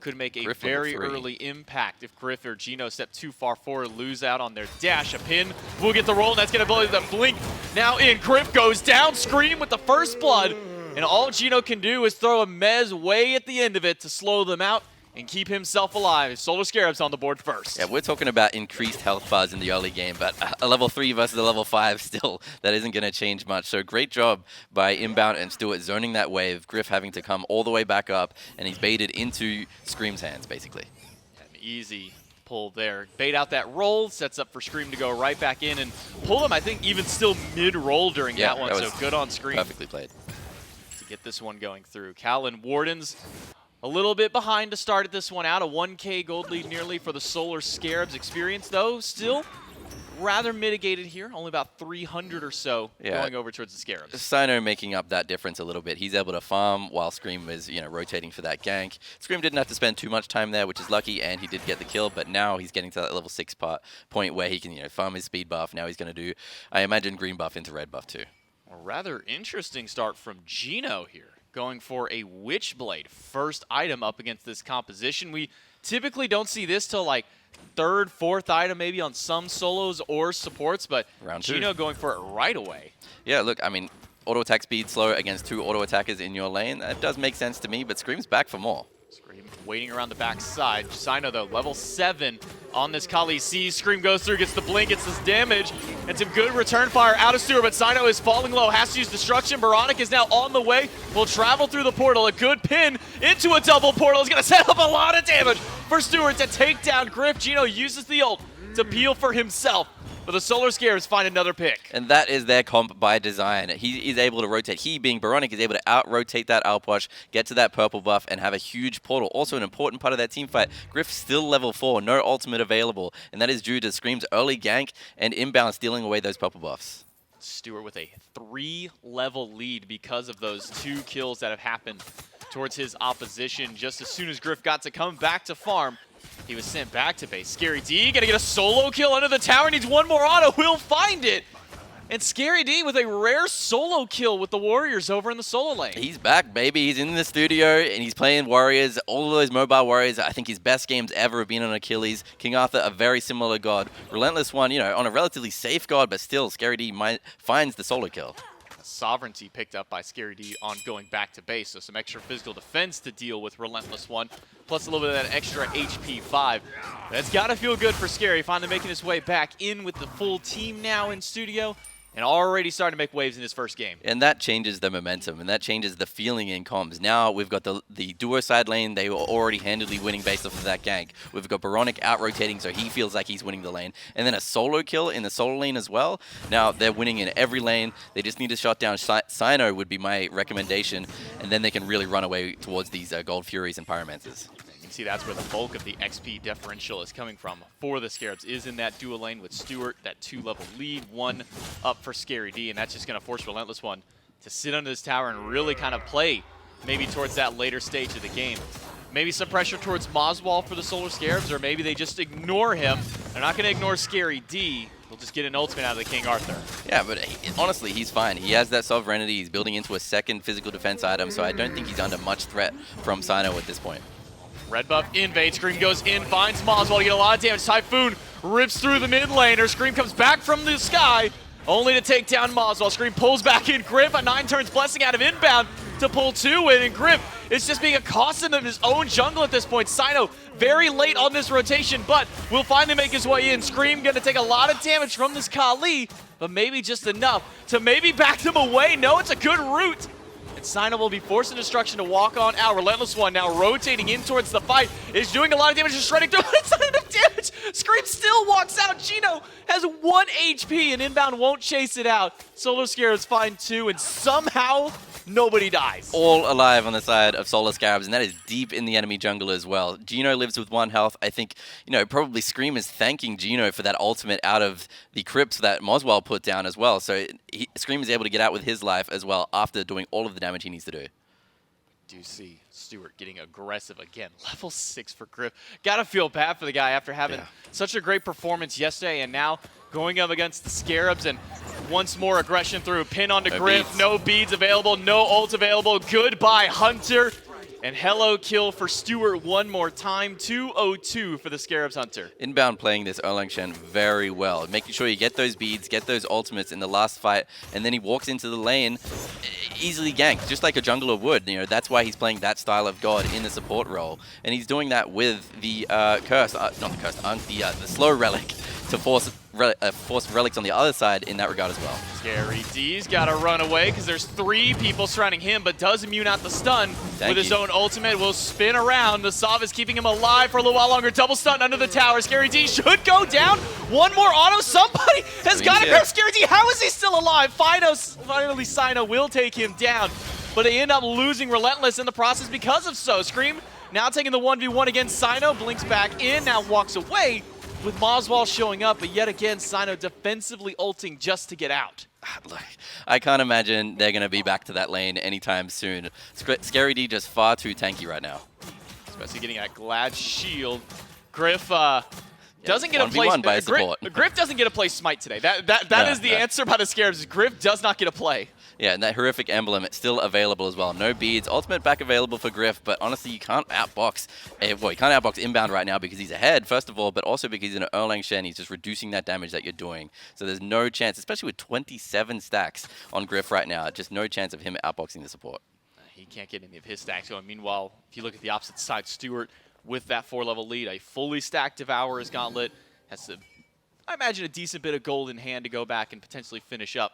S4: Could make a very early impact if Griff or Gino step too far forward, lose out on their dash. A pin will get the roll, and that's going to ability to blink. Now in, Griff goes down, Scream with the first blood, and all Gino can do is throw a mez way at the end of it to slow them out and keep himself alive. Solar Scarabs on the board first.
S5: Yeah, we're talking about increased health bars in the early game, but a level 3 versus a level 5 still, that isn't going to change much. So great job by Inbound and Stewart zoning that wave, Griff having to come all the way back up, and he's baited into Scream's hands, basically.
S4: An easy pull there. Bait out that roll, sets up for Scream to go right back in and pull him, I think, even still mid-roll during that one, so good on Scream.
S5: Perfectly played.
S4: To get this one going through. Kaolin Wardens a little bit behind to start this one out. A 1K gold lead nearly for the Solar Scarabs. Experience, though, still rather mitigated here. Only about 300 or so going over towards the Scarabs.
S5: Sino making up that difference a little bit. He's able to farm while Scream was, rotating for that gank. Scream didn't have to spend too much time there, which is lucky, and he did get the kill, but now he's getting to that level 6 point where he can, farm his speed buff. Now he's going to do, I imagine, green buff into red buff too.
S4: A rather interesting start from Gino here. Going for a Witchblade first item up against this composition. We typically don't see this till like 3rd, 4th item maybe on some solos or supports, but
S5: Round 2.
S4: Gino going for it right away.
S5: Yeah, look, I mean, auto attack speed slow against 2 auto attackers in your lane. That does make sense to me, but Scream's back for more.
S4: Scream waiting around the backside. Sino, though, level 7 on this Kali sees. Scream goes through, gets the blink, gets this damage, and some good return fire out of Stewart, but Sino is falling low, has to use Destruction. Baronic is now on the way, will travel through the portal. A good pin into a double portal is going to set up a lot of damage. for Stewart to take down Griff. Gino uses the ult to peel for himself. But the Solar Scarabs find another pick.
S5: And that is their comp by design. He is able to rotate. He, being Baronic, is able to out-rotate that outwash, get to that purple buff, and have a huge portal. Also an important part of that team fight. Griff still level 4, no ultimate available. And that is due to Scream's early gank and inbound stealing away those purple buffs.
S4: Stewart with a 3-level lead because of those 2 kills that have happened towards his opposition. Just as soon as Griff got to come back to farm, he was sent back to base. Scary D gonna get a solo kill under the tower. Needs one more auto. Will find it. And Scary D with a rare solo kill with the Warriors over in the solo lane.
S5: He's back, baby. He's in the studio, and he's playing Warriors. All of those mobile Warriors, I think his best games ever have been on Achilles. King Arthur, a very similar god. Relentless One, you know, on a relatively safe god, but still, Scary D finds the solo kill.
S4: Sovereignty picked up by Scary D on going back to base, so some extra physical defense to deal with Relentless One, plus a little bit of that extra HP 5. That's got to feel good for Scary, finally making his way back in with the full team now in studio, and already starting to make waves in his first game.
S5: And that changes the momentum, and that changes the feeling in comms. Now we've got the duo side lane. They were already handily winning based off of that gank. We've got Baronic out-rotating, so he feels like he's winning the lane. And then a solo kill in the solo lane as well. Now they're winning in every lane. They just need to shut down Sino would be my recommendation, and then they can really run away towards these Gold Furies and Pyromancers.
S4: You can see that's where the bulk of the XP differential is coming from for the Scarabs, is in that duo lane with Stewart, that 2-level lead, 1 up for Scary D, and that's just going to force Relentless One to sit under this tower and really kind of play maybe towards that later stage of the game. Maybe some pressure towards Moswall for the Solar Scarabs, or maybe they just ignore him. They're not going to ignore Scary D. They'll just get an ultimate out of the King Arthur.
S5: Yeah, but honestly, he's fine. He has that sovereignty. He's building into a second physical defense item, so I don't think he's under much threat from Sino at this point.
S4: Red buff invade, Scream goes in, finds Moswell to get a lot of damage. Typhoon rips through the mid laner. Scream comes back from the sky, only to take down Moswell. Scream pulls back in. Griff, a 9 turns blessing out of inbound to pull 2 in, and Griff is just being accosted in his own jungle at this point. Sino very late on this rotation, but will finally make his way in. Scream gonna take a lot of damage from this Kaolin, but maybe just enough to maybe back them away. No, it's a good route. And Sino will be forced into destruction to walk on out. Relentless One now rotating in towards the fight. Is doing a lot of damage, just shredding through. It's not enough damage. Scream still walks out. Gino has 1 HP and inbound won't chase it out. Solar Scarabs find 2, and somehow nobody dies.
S5: All alive on the side of Solar Scarabs, and that is deep in the enemy jungle as well. Gino lives with 1 health. I think, you know, probably Scream is thanking Gino for that ultimate out of the crypts that Moswell put down as well. So Scream is able to get out with his life as well after doing all of the damage he needs to do.
S4: Do see Stewart getting aggressive again. Level 6 for Griff. Gotta feel bad for the guy after having such a great performance yesterday, and now going up against the Scarabs, and once more aggression through. Pin onto Griff.
S5: Beads.
S4: No beads available. No ult available. Goodbye, Hunter. And hello kill for Stewart one more time. 2-0-2 for the Scarabs Hunter.
S5: Inbound playing this Erlang Shen very well, making sure you get those beads, get those ultimates in the last fight, and then he walks into the lane, easily ganked, just like a jungler would. You know, that's why he's playing that style of god in the support role, and he's doing that with the the slow relic to force relics on the other side in that regard as well.
S4: Scary D's got to run away because there's 3 people surrounding him, but does immune out the stun with his own ultimate. Will spin around. The Sov is keeping him alive for a little while longer. Double stun under the tower. Scary D should go down. 1 more auto. Somebody has got to grab Scary D. How is he still alive? Finally, Sino will take him down, but they end up losing Relentless in the process because of so. Scream now taking the 1v1 against Sino. Blinks back in, now walks away, with Moswell showing up, but yet again, Sino defensively ulting just to get out.
S5: Look, I can't imagine they're going to be back to that lane anytime soon. Scary D just far too tanky right now.
S4: Especially getting that Glad Shield. Griff doesn't get a play.
S5: By support.
S4: Griff doesn't get a play Smite today. That is the answer by the Scarabs. Griff does not get a play.
S5: Yeah, and that horrific emblem, it's still available as well. No beads. Ultimate back available for Griff, but honestly, you can't outbox. Well, you can't outbox inbound right now because he's ahead, first of all, but also because he's in an Erlang Shen. He's just reducing that damage that you're doing. So there's no chance, especially with 27 stacks on Griff right now, just no chance of him outboxing the support.
S4: He can't get any of his stacks going. Meanwhile, if you look at the opposite side, Stewart with that 4-level lead, a fully stacked Devourer's Gauntlet, has, I imagine, a decent bit of gold in hand to go back and potentially finish up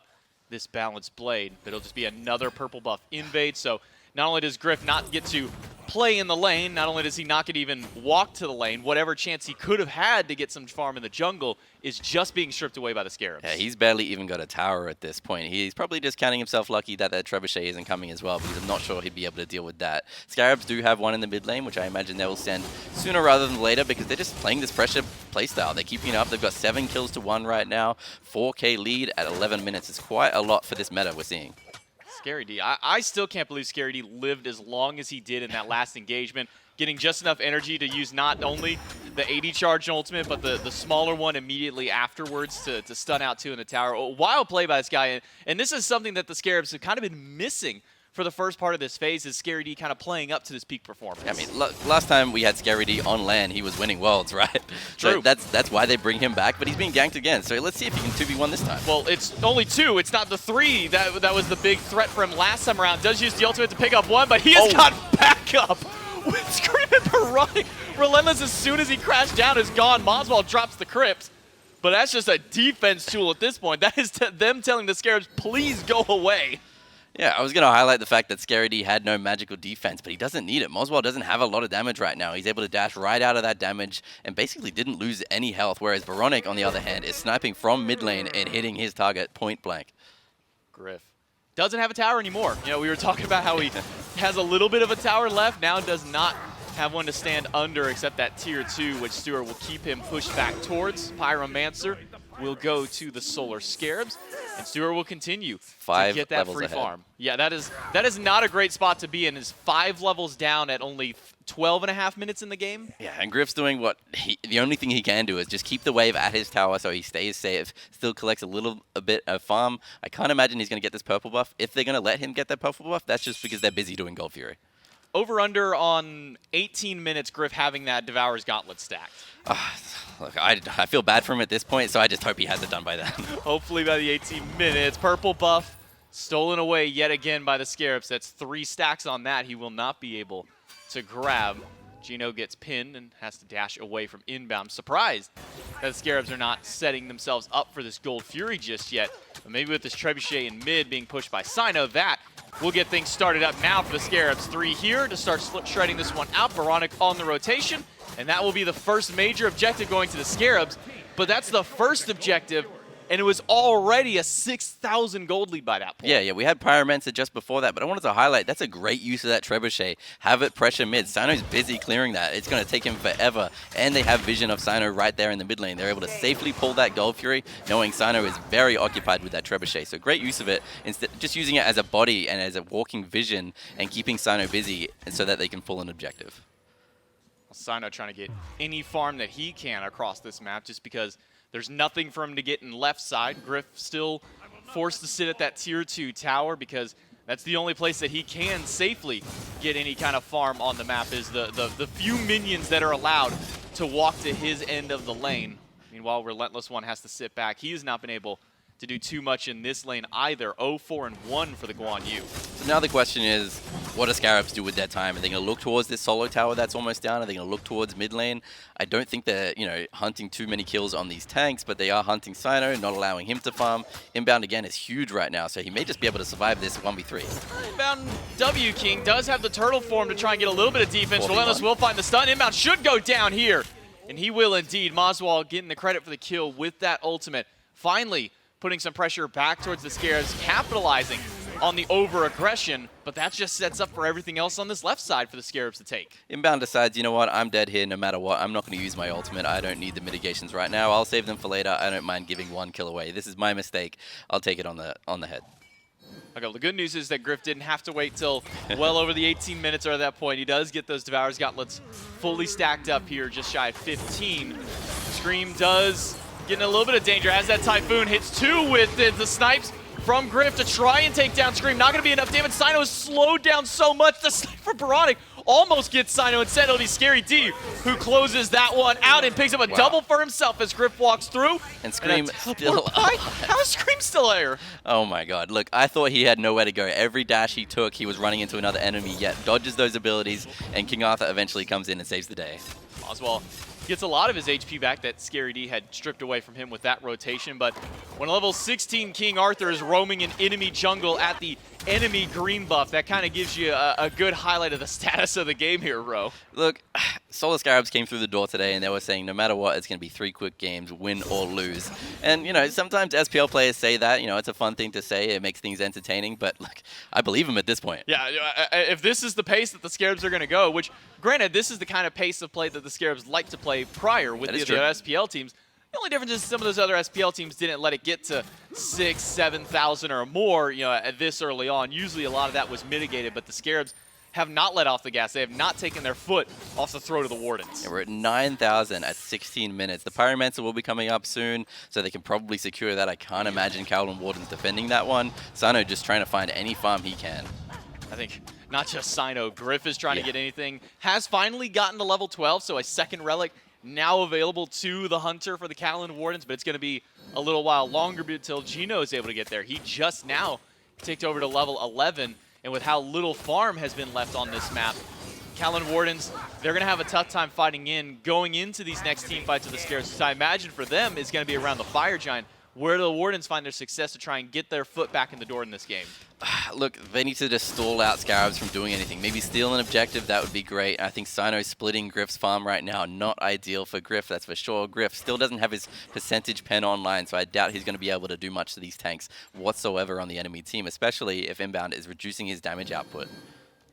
S4: this balanced blade, but it'll just be another purple buff invade. So not only does Griff not get to play in the lane. Not only does he not get to even walk to the lane, whatever chance he could have had to get some farm in the jungle is just being stripped away by the Scarabs.
S5: Yeah, he's barely even got a tower at this point. He's probably just counting himself lucky that that Trebuchet isn't coming as well, because I'm not sure he'd be able to deal with that. Scarabs do have one in the mid lane, which I imagine they will send sooner rather than later, because they're just playing this pressure playstyle. They're keeping it up. They've got 7 kills to 1 right now. 4K lead at 11 minutes. It's quite a lot for this meta we're seeing.
S4: Scary D. I still can't believe Scary D lived as long as he did in that last engagement, getting just enough energy to use not only the 80 charge ultimate, but the smaller one immediately afterwards to stun out 2 in the tower. A wild play by this guy, and this is something that the Scarabs have kind of been missing for the first part of this phase, is Scary D kind of playing up to this peak performance.
S5: I mean, last time we had Scary D on LAN, he was winning worlds, right?
S4: True.
S5: So that's why they bring him back, but he's being ganked again. So let's see if he can 2v1 this time.
S4: Well, it's only 2. It's not the 3. That was the big threat for him last time around. Does use the ultimate to pick up 1, but he has got backup with Scream and Baronic. Relentless, as soon as he crashed down, is gone. Moswell drops the crypt. But that's just a defense tool at this point. That is them telling the Scarabs, please go away.
S5: Yeah, I was going to highlight the fact that Scary D had no magical defense, but he doesn't need it. Moswell doesn't have a lot of damage right now. He's able to dash right out of that damage and basically didn't lose any health, whereas Baronic, on the other hand, is sniping from mid lane and hitting his target point blank.
S4: Griff doesn't have a tower anymore. You know, we were talking about how he has a little bit of a tower left, now does not have one to stand under except that tier 2, which Stewart will keep him pushed back towards. Pyromancer will go to the Solar Scarabs, and Stewart will continue to get that free farm. Yeah, that is not a great spot to be in. Is 5 levels down at only 12.5 minutes in the game.
S5: Yeah, and Griff's doing what the only thing he can do is just keep the wave at his tower so he stays safe, still collects a bit of farm. I can't imagine he's going to get this purple buff. If they're going to let him get that purple buff, that's just because they're busy doing Gold Fury.
S4: Over-under on 18 minutes, Griff having that Devourer's Gauntlet stacked.
S5: Look, I feel bad for him at this point, so I just hope he has it done by then.
S4: Hopefully by the 18 minutes. Purple buff stolen away yet again by the Scarabs. That's 3 stacks on that. He will not be able to grab. Gino gets pinned and has to dash away from inbound. Surprised that the Scarabs are not setting themselves up for this Gold Fury just yet. But maybe with this Trebuchet in mid being pushed by Sino, that will get things started up now for the Scarabs. 3 here to start shredding this one out. Baronic on the rotation, and that will be the first major objective going to the Scarabs. But that's the first objective, and it was already a 6,000 gold lead by that point.
S5: Yeah, we had Pyromancer just before that, but I wanted to highlight that's a great use of that Trebuchet. Have it pressure mid. Sino's busy clearing that. It's going to take him forever, and they have vision of Sino right there in the mid lane. They're able to safely pull that Gold Fury, knowing Sino is very occupied with that Trebuchet. So great use of it, instead just using it as a body and as a walking vision and keeping Sino busy so that they can pull an objective.
S4: Sino trying to get any farm that he can across this map just because there's nothing for him to get in left side. Griff still forced to sit at that tier 2 tower because that's the only place that he can safely get any kind of farm on the map, is the few minions that are allowed to walk to his end of the lane. Meanwhile, Relentless One has to sit back. He has not been able to do too much in this lane either. 0-4-1 for the Guan Yu.
S5: So now the question is, what do Scarabs do with their time? Are they going to look towards this solo tower that's almost down? Are they going to look towards mid lane? I don't think they're, hunting too many kills on these tanks, but they are hunting Sino, not allowing him to farm. Inbound again is huge right now, so he may just be able to survive this 1v3.
S4: Inbound W King does have the turtle form to try and get a little bit of defense.
S5: 41.
S4: Relentless will find the stun. Inbound should go down here, and he will indeed. Moswell getting the credit for the kill with that ultimate. Finally putting some pressure back towards the Scarabs, capitalizing on the over-aggression, but that just sets up for everything else on this left side for the Scarabs to take.
S5: Inbound decides, you know what, I'm dead here no matter what. I'm not going to use my ultimate. I don't need the mitigations right now. I'll save them for later. I don't mind giving 1 kill away. This is my mistake. I'll take it on the head.
S4: Okay, well, the good news is that Griff didn't have to wait till well over the 18 minutes or at that point. He does get those Devourer's Gauntlets fully stacked up here, just shy of 15. Scream does get in a little bit of danger as that Typhoon hits 2 with the snipes from Griff to try and take down Scream. Not going to be enough damage. Sino is slowed down so much. The snipe for Baronic almost gets Sino. Instead, it'll be Scary D who closes that one out and picks up a double for himself as Griff walks through.
S5: And Scream still...
S4: How is Scream still there?
S5: Oh my god. Look, I thought he had nowhere to go. Every dash he took, he was running into another enemy, yet dodges those abilities, and King Arthur eventually comes in and saves the day.
S4: Oswald gets a lot of his HP back that Scary D had stripped away from him with that rotation. But when level 16 King Arthur is roaming an enemy jungle at the enemy green buff, that kind of gives you a good highlight of the status of the game here, Ro.
S5: Look, Solar Scarabs came through the door today and they were saying no matter what, it's going to be 3 quick games, win or lose. And, you know, sometimes SPL players say that, you know, it's a fun thing to say, it makes things entertaining, but look, I believe them at this point.
S4: Yeah, if this is the pace that the Scarabs are going to go, which, granted, this is the kind of pace of play that the Scarabs like to play prior with the other SPL teams. The only difference is some of those other SPL teams didn't let it get to 6,000, 7,000 or more, you know, at this early on. Usually a lot of that was mitigated, but the Scarabs have not let off the gas. They have not taken their foot off the throat of the Wardens.
S5: Yeah, we're at 9,000 at 16 minutes. The Pyromancer will be coming up soon, so they can probably secure that. I can't imagine Kaolin Wardens defending that one. Sino just trying to find any farm he can.
S4: I think not just Sino, Griff is trying to get anything. Has finally gotten to level 12, so a second relic now available to the Hunter for the Kaolin Wardens, but it's going to be a little while longer until Gino is able to get there. He just now ticked over to level 11, and with how little farm has been left on this map, Kaolin Wardens, they're going to have a tough time fighting going into these next team fights with the Scarabs. So I imagine for them is going to be around the Fire Giant. Where do the Wardens find their success to try and get their foot back in the door in this game?
S5: Look, they need to just stall out Scarabs from doing anything. Maybe steal an objective, that would be great. I think Sino splitting Griff's farm right now, not ideal for Griff, that's for sure. Griff still doesn't have his percentage pen online, so I doubt he's going to be able to do much to these tanks whatsoever on the enemy team, especially if Inbound is reducing his damage output.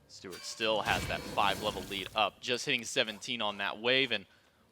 S4: Stewart still has that 5-level lead up, just hitting 17 on that wave, and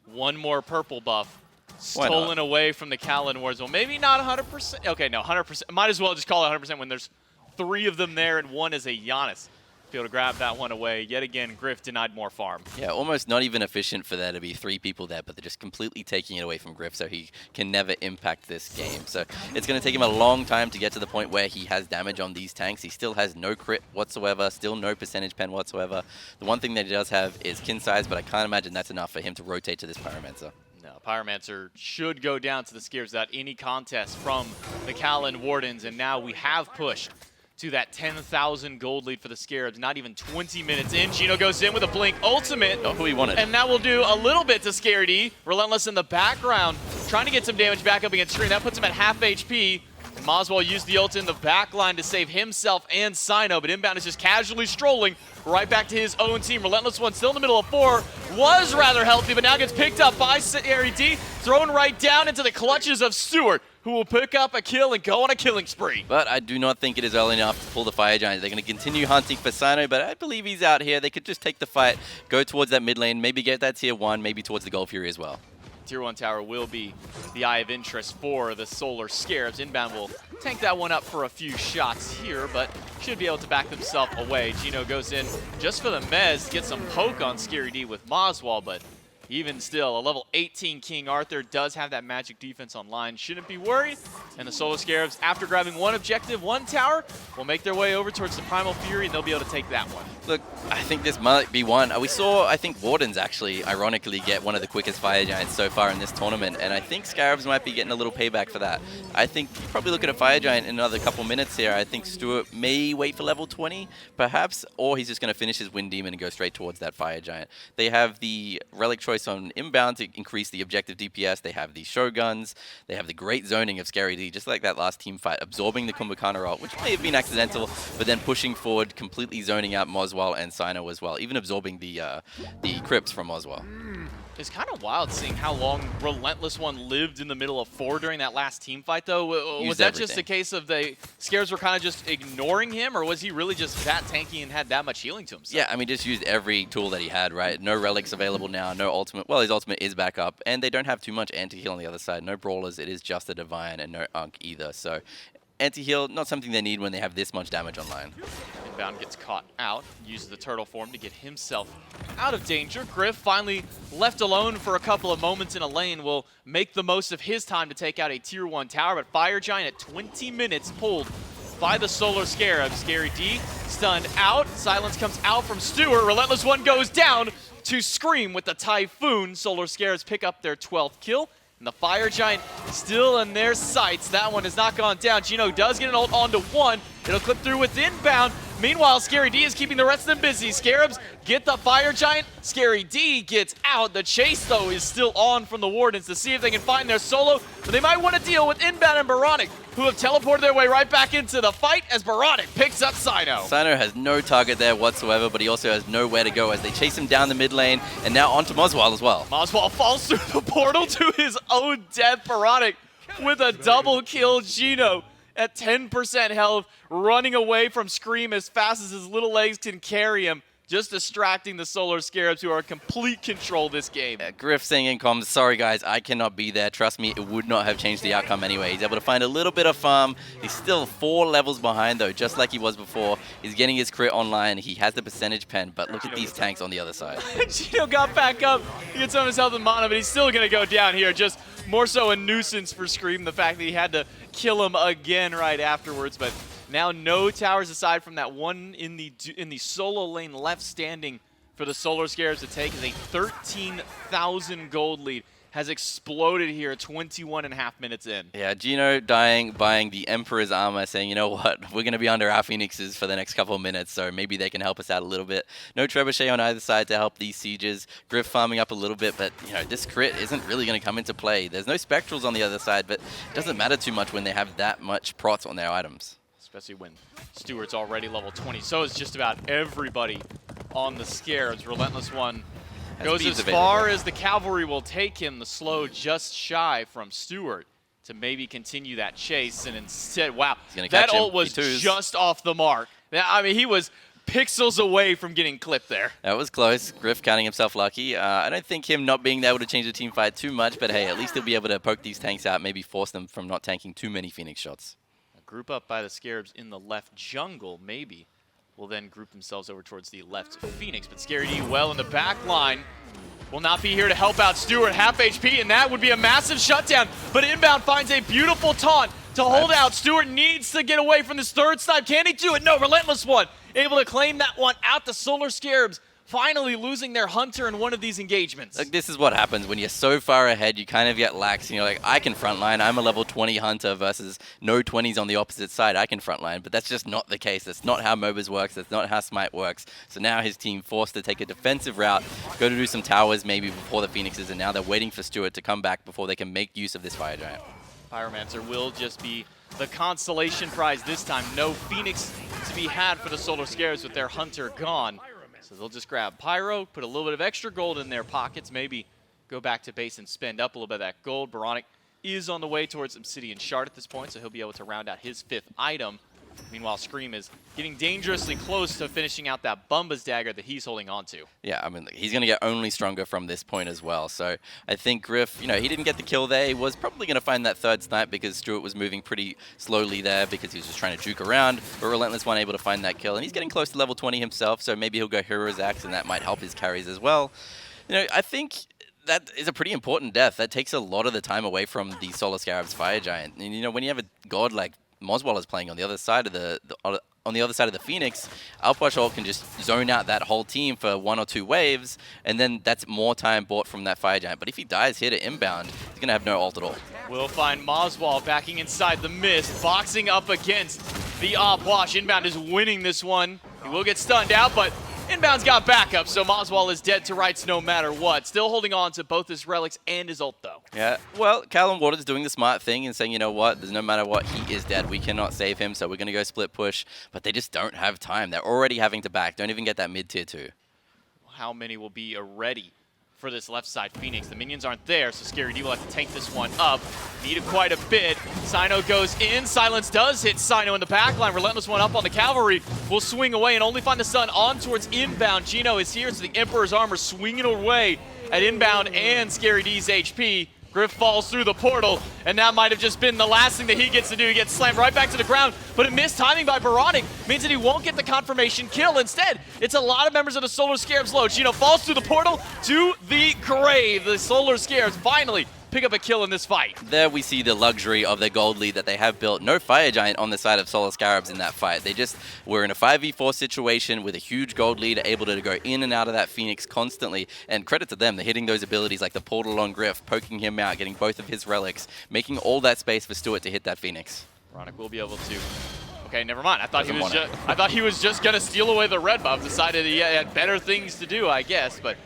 S4: one more purple buff stolen away from the Kaolin Wars. Well, maybe not 100%. Okay, no, 100%. Might as well just call it 100% when there's 3 of them there and one is a Giannis. Be able to grab that one away. Yet again, Griff denied more farm.
S5: Yeah, almost not even efficient for there to be 3 people there, but they're just completely taking it away from Griff, so he can never impact this game. So it's going to take him a long time to get to the point where he has damage on these tanks. He still has no crit whatsoever, still no percentage pen whatsoever. The one thing that he does have is kin size, but I can't imagine that's enough for him to rotate to this Pyromancer.
S4: No, Pyromancer should go down to the Scarabs without any contest from the Kaolin Wardens, and now we have pushed to that 10,000 gold lead for the Scarabs. Not even 20 minutes in. Gino goes in with a Blink ultimate.
S5: Not who he wanted.
S4: And that will do a little bit to Scary D. Relentless in the background, trying to get some damage back up against Screen. That puts him at half HP. Maswell used the ult in the back line to save himself and Sino, but Inbound is just casually strolling right back to his own team. Relentless One still in the middle of 4, was rather healthy, but now gets picked up by Scary D, thrown right down into the clutches of Stewart, who will pick up a kill and go on a killing spree.
S5: But I do not think it is early enough to pull the Fire Giant. They're going to continue hunting for Sino, but I believe he's out here. They could just take the fight, go towards that mid lane, maybe get that tier 1, maybe towards the Gold Fury as well.
S4: Tier 1 tower will be the eye of interest for the Solar Scarabs. Inbound will tank that one up for a few shots here, but should be able to back themselves away. Gino goes in just for the mez, gets some poke on Scary D with Maswell, but even still, a level 18 King Arthur does have that magic defense online. Shouldn't be worried. And the Solar Scarabs, after grabbing one objective, one tower, will make their way over towards the Primal Fury, and they'll be able to take that one.
S5: Look, I think this might be one. We saw, I think, Wardens actually, ironically, get one of the quickest Fire Giants so far in this tournament, and I think Scarabs might be getting a little payback for that. I think you probably look at a Fire Giant in another couple minutes here. I think Stewart may wait for level 20, perhaps, or he's just going to finish his Wind Demon and go straight towards that Fire Giant. They have the Relic choice on Inbound to increase the objective DPS. They have the Shoguns. They have the great zoning of Scary D, just like that last team fight, absorbing the Kumbhakana ult, which may have been accidental, but then pushing forward, completely zoning out Moswell and Sino as well, even absorbing the Crypts from Moswell.
S4: It's kind of wild seeing how long Relentless One lived in the middle of 4 during that last team fight, though. Was that just a case of the Scarabs were kind of just ignoring him, or was he really just that tanky and had that much healing to himself?
S5: Yeah, I mean, just used every tool that he had, right? No relics available now, no ultimate. Well, his ultimate is back up, and they don't have too much anti-heal on the other side. No brawlers, it is just a Divine, and no Unk either. So anti-heal, not something they need when they have this much damage online.
S4: Inbound gets caught out, uses the turtle form to get himself out of danger. Griff, finally left alone for a couple of moments in a lane, will make the most of his time to take out a tier 1 tower, but Fire Giant at 20 minutes pulled by the Solar Scarab. Scary D stunned out. Silence comes out from Stewart. Relentless One goes down to Scream with the Typhoon. Solar Scarabs pick up their 12th kill. And the Fire Giant still in their sights. That one has not gone down. Gino does get an ult onto 1. It'll clip through with Inbound. Meanwhile, Scary D is keeping the rest of them busy. Scarabs get the Fire Giant. Scary D gets out. The chase, though, is still on from the Wardens to see if they can find their solo. But they might want to deal with Inbound and Baronic, who have teleported their way right back into the fight as Baronic picks up Sino.
S5: Sino has no target there whatsoever, but he also has nowhere to go as they chase him down the mid lane and now onto Moswal as well.
S4: Moswal falls through the portal to his own death. Baronic with a double kill. Gino at 10% health, running away from Scream as fast as his little legs can carry him, just distracting the Solar Scarabs, who are in complete control this game.
S5: Griff saying in comms, sorry guys, I cannot be there. Trust me, it would not have changed the outcome anyway. He's able to find a little bit of farm. He's still 4 levels behind though, just like he was before. He's getting his crit online. He has the percentage pen, but look at these tanks on the other side.
S4: Gino got back up. He gets some of his health and mana, but he's still going to go down here. Just more so a nuisance for Scream, the fact that he had to kill him again right afterwards. But now no towers aside from that one in the solo lane left standing for the Solar Scarabs to take, as a 13,000 gold lead has exploded here 21.5 minutes in.
S5: Yeah, Gino dying, buying the Emperor's armor, saying, you know what, we're going to be under our Phoenixes for the next couple of minutes, so maybe they can help us out a little bit. No Trebuchet on either side to help these sieges. Griff farming up a little bit, but you know, this crit isn't really going to come into play. There's no Spectrals on the other side, but it doesn't matter too much when they have that much prots on their items.
S4: Especially when Stewart's already level 20. So is just about everybody on the Scarabs. Relentless One goes as far as the cavalry will take him. The slow just shy from Stewart to maybe continue that chase. And instead, wow, that ult was just off the mark. I mean, he was pixels away from getting clipped there.
S5: That was close. Griff counting himself lucky. I don't think him not being able to change the team fight too much, but hey, at least he'll be able to poke these tanks out, maybe force them from not tanking too many Phoenix shots.
S4: Group up by the Scarabs in the left jungle, maybe, will then group themselves over towards the left Phoenix. But Scary D well in the back line. Will not be here to help out Stewart, half HP, and that would be a massive shutdown. But Inbound finds a beautiful taunt to hold out. Stewart needs to get away from this third snipe. Can he do it? No, Relentless One able to claim that one out. The Solar Scarabs finally losing their hunter in one of these engagements.
S5: Look, this is what happens when you're so far ahead, you kind of get lax, and you're like, I can frontline, I'm a level 20 hunter versus no 20s on the opposite side, I can frontline, but that's just not the case. That's not how MOBAs works, that's not how SMITE works. So now his team forced to take a defensive route, go to do some towers maybe before the Phoenixes, and now they're waiting for Stewart to come back before they can make use of this Fire Giant.
S4: Pyromancer will just be the consolation prize this time. No Phoenix to be had for the Solar Scarabs with their hunter gone. So they'll just grab Pyro, put a little bit of extra gold in their pockets, maybe go back to base and spend up a little bit of that gold. Baronic is on the way towards Obsidian Shard at this point, so he'll be able to round out his 5th item. Meanwhile, Scream is getting dangerously close to finishing out that Bumba's dagger that he's holding on to.
S5: Yeah, I mean, he's going to get only stronger from this point as well. So I think Griff, you know, he didn't get the kill there. He was probably going to find that third snipe because Stewart was moving pretty slowly there because he was just trying to juke around. But Relentless One able to find that kill. And he's getting close to level 20 himself, so maybe he'll go Hero's Axe, and that might help his carries as well. You know, I think that is a pretty important death. That takes a lot of the time away from the Solar Scarabs Fire Giant. And, you know, when you have a god like Moswal is playing on the other side of on the other side of the Phoenix, Alpwash Ult can just zone out that whole team for 1 or 2 waves, and then that's more time bought from that Fire Giant. But if he dies here to Inbound, he's going to have no ult at all.
S4: We'll find Moswal backing inside the mist, boxing up against the Alpwash. Inbound is winning this one. He will get stunned out, but Inbound's got backup, so Moswal is dead to rights no matter what. Still holding on to both his relics and his ult, though.
S5: Yeah, well, Kaolin Wardens doing the smart thing and saying, you know what, no matter what, he is dead. We cannot save him, so we're going to go split push. But they just don't have time. They're already having to back. Don't even get that mid-tier 2.
S4: How many will be ready for this left side Phoenix? The minions aren't there, so Scary D will have to tank this one up. Needed quite a bit. Sino goes in. Silence does hit Sino in the backline. Relentless One up on the cavalry. Will swing away and only find the stun on towards Inbound. Gino is here, so the Emperor's armor swinging away at Inbound and Scary D's HP. Griff falls through the portal, and that might have just been the last thing that he gets to do. He gets slammed right back to the ground, but a missed timing by Baronic means that he won't get the confirmation kill. Instead, it's a lot of members of the Solar Scarabs low. Gino falls through the portal to the grave. The Solar Scarabs finally pick up a kill in this fight.
S5: There we see the luxury of the gold lead that they have built. No Fire Giant on the side of Solar Scarabs in that fight. They just were in a 5v4 situation with a huge gold lead, able to go in and out of that Phoenix constantly. And credit to them, they're hitting those abilities like the portal on Griff, poking him out, getting both of his relics, making all that space for Stewart to hit that Phoenix.
S4: Baronic will be able to Okay, never mind. I thought
S5: Doesn't
S4: he was just gonna steal away the red buff. Decided he had better things to do, I guess. But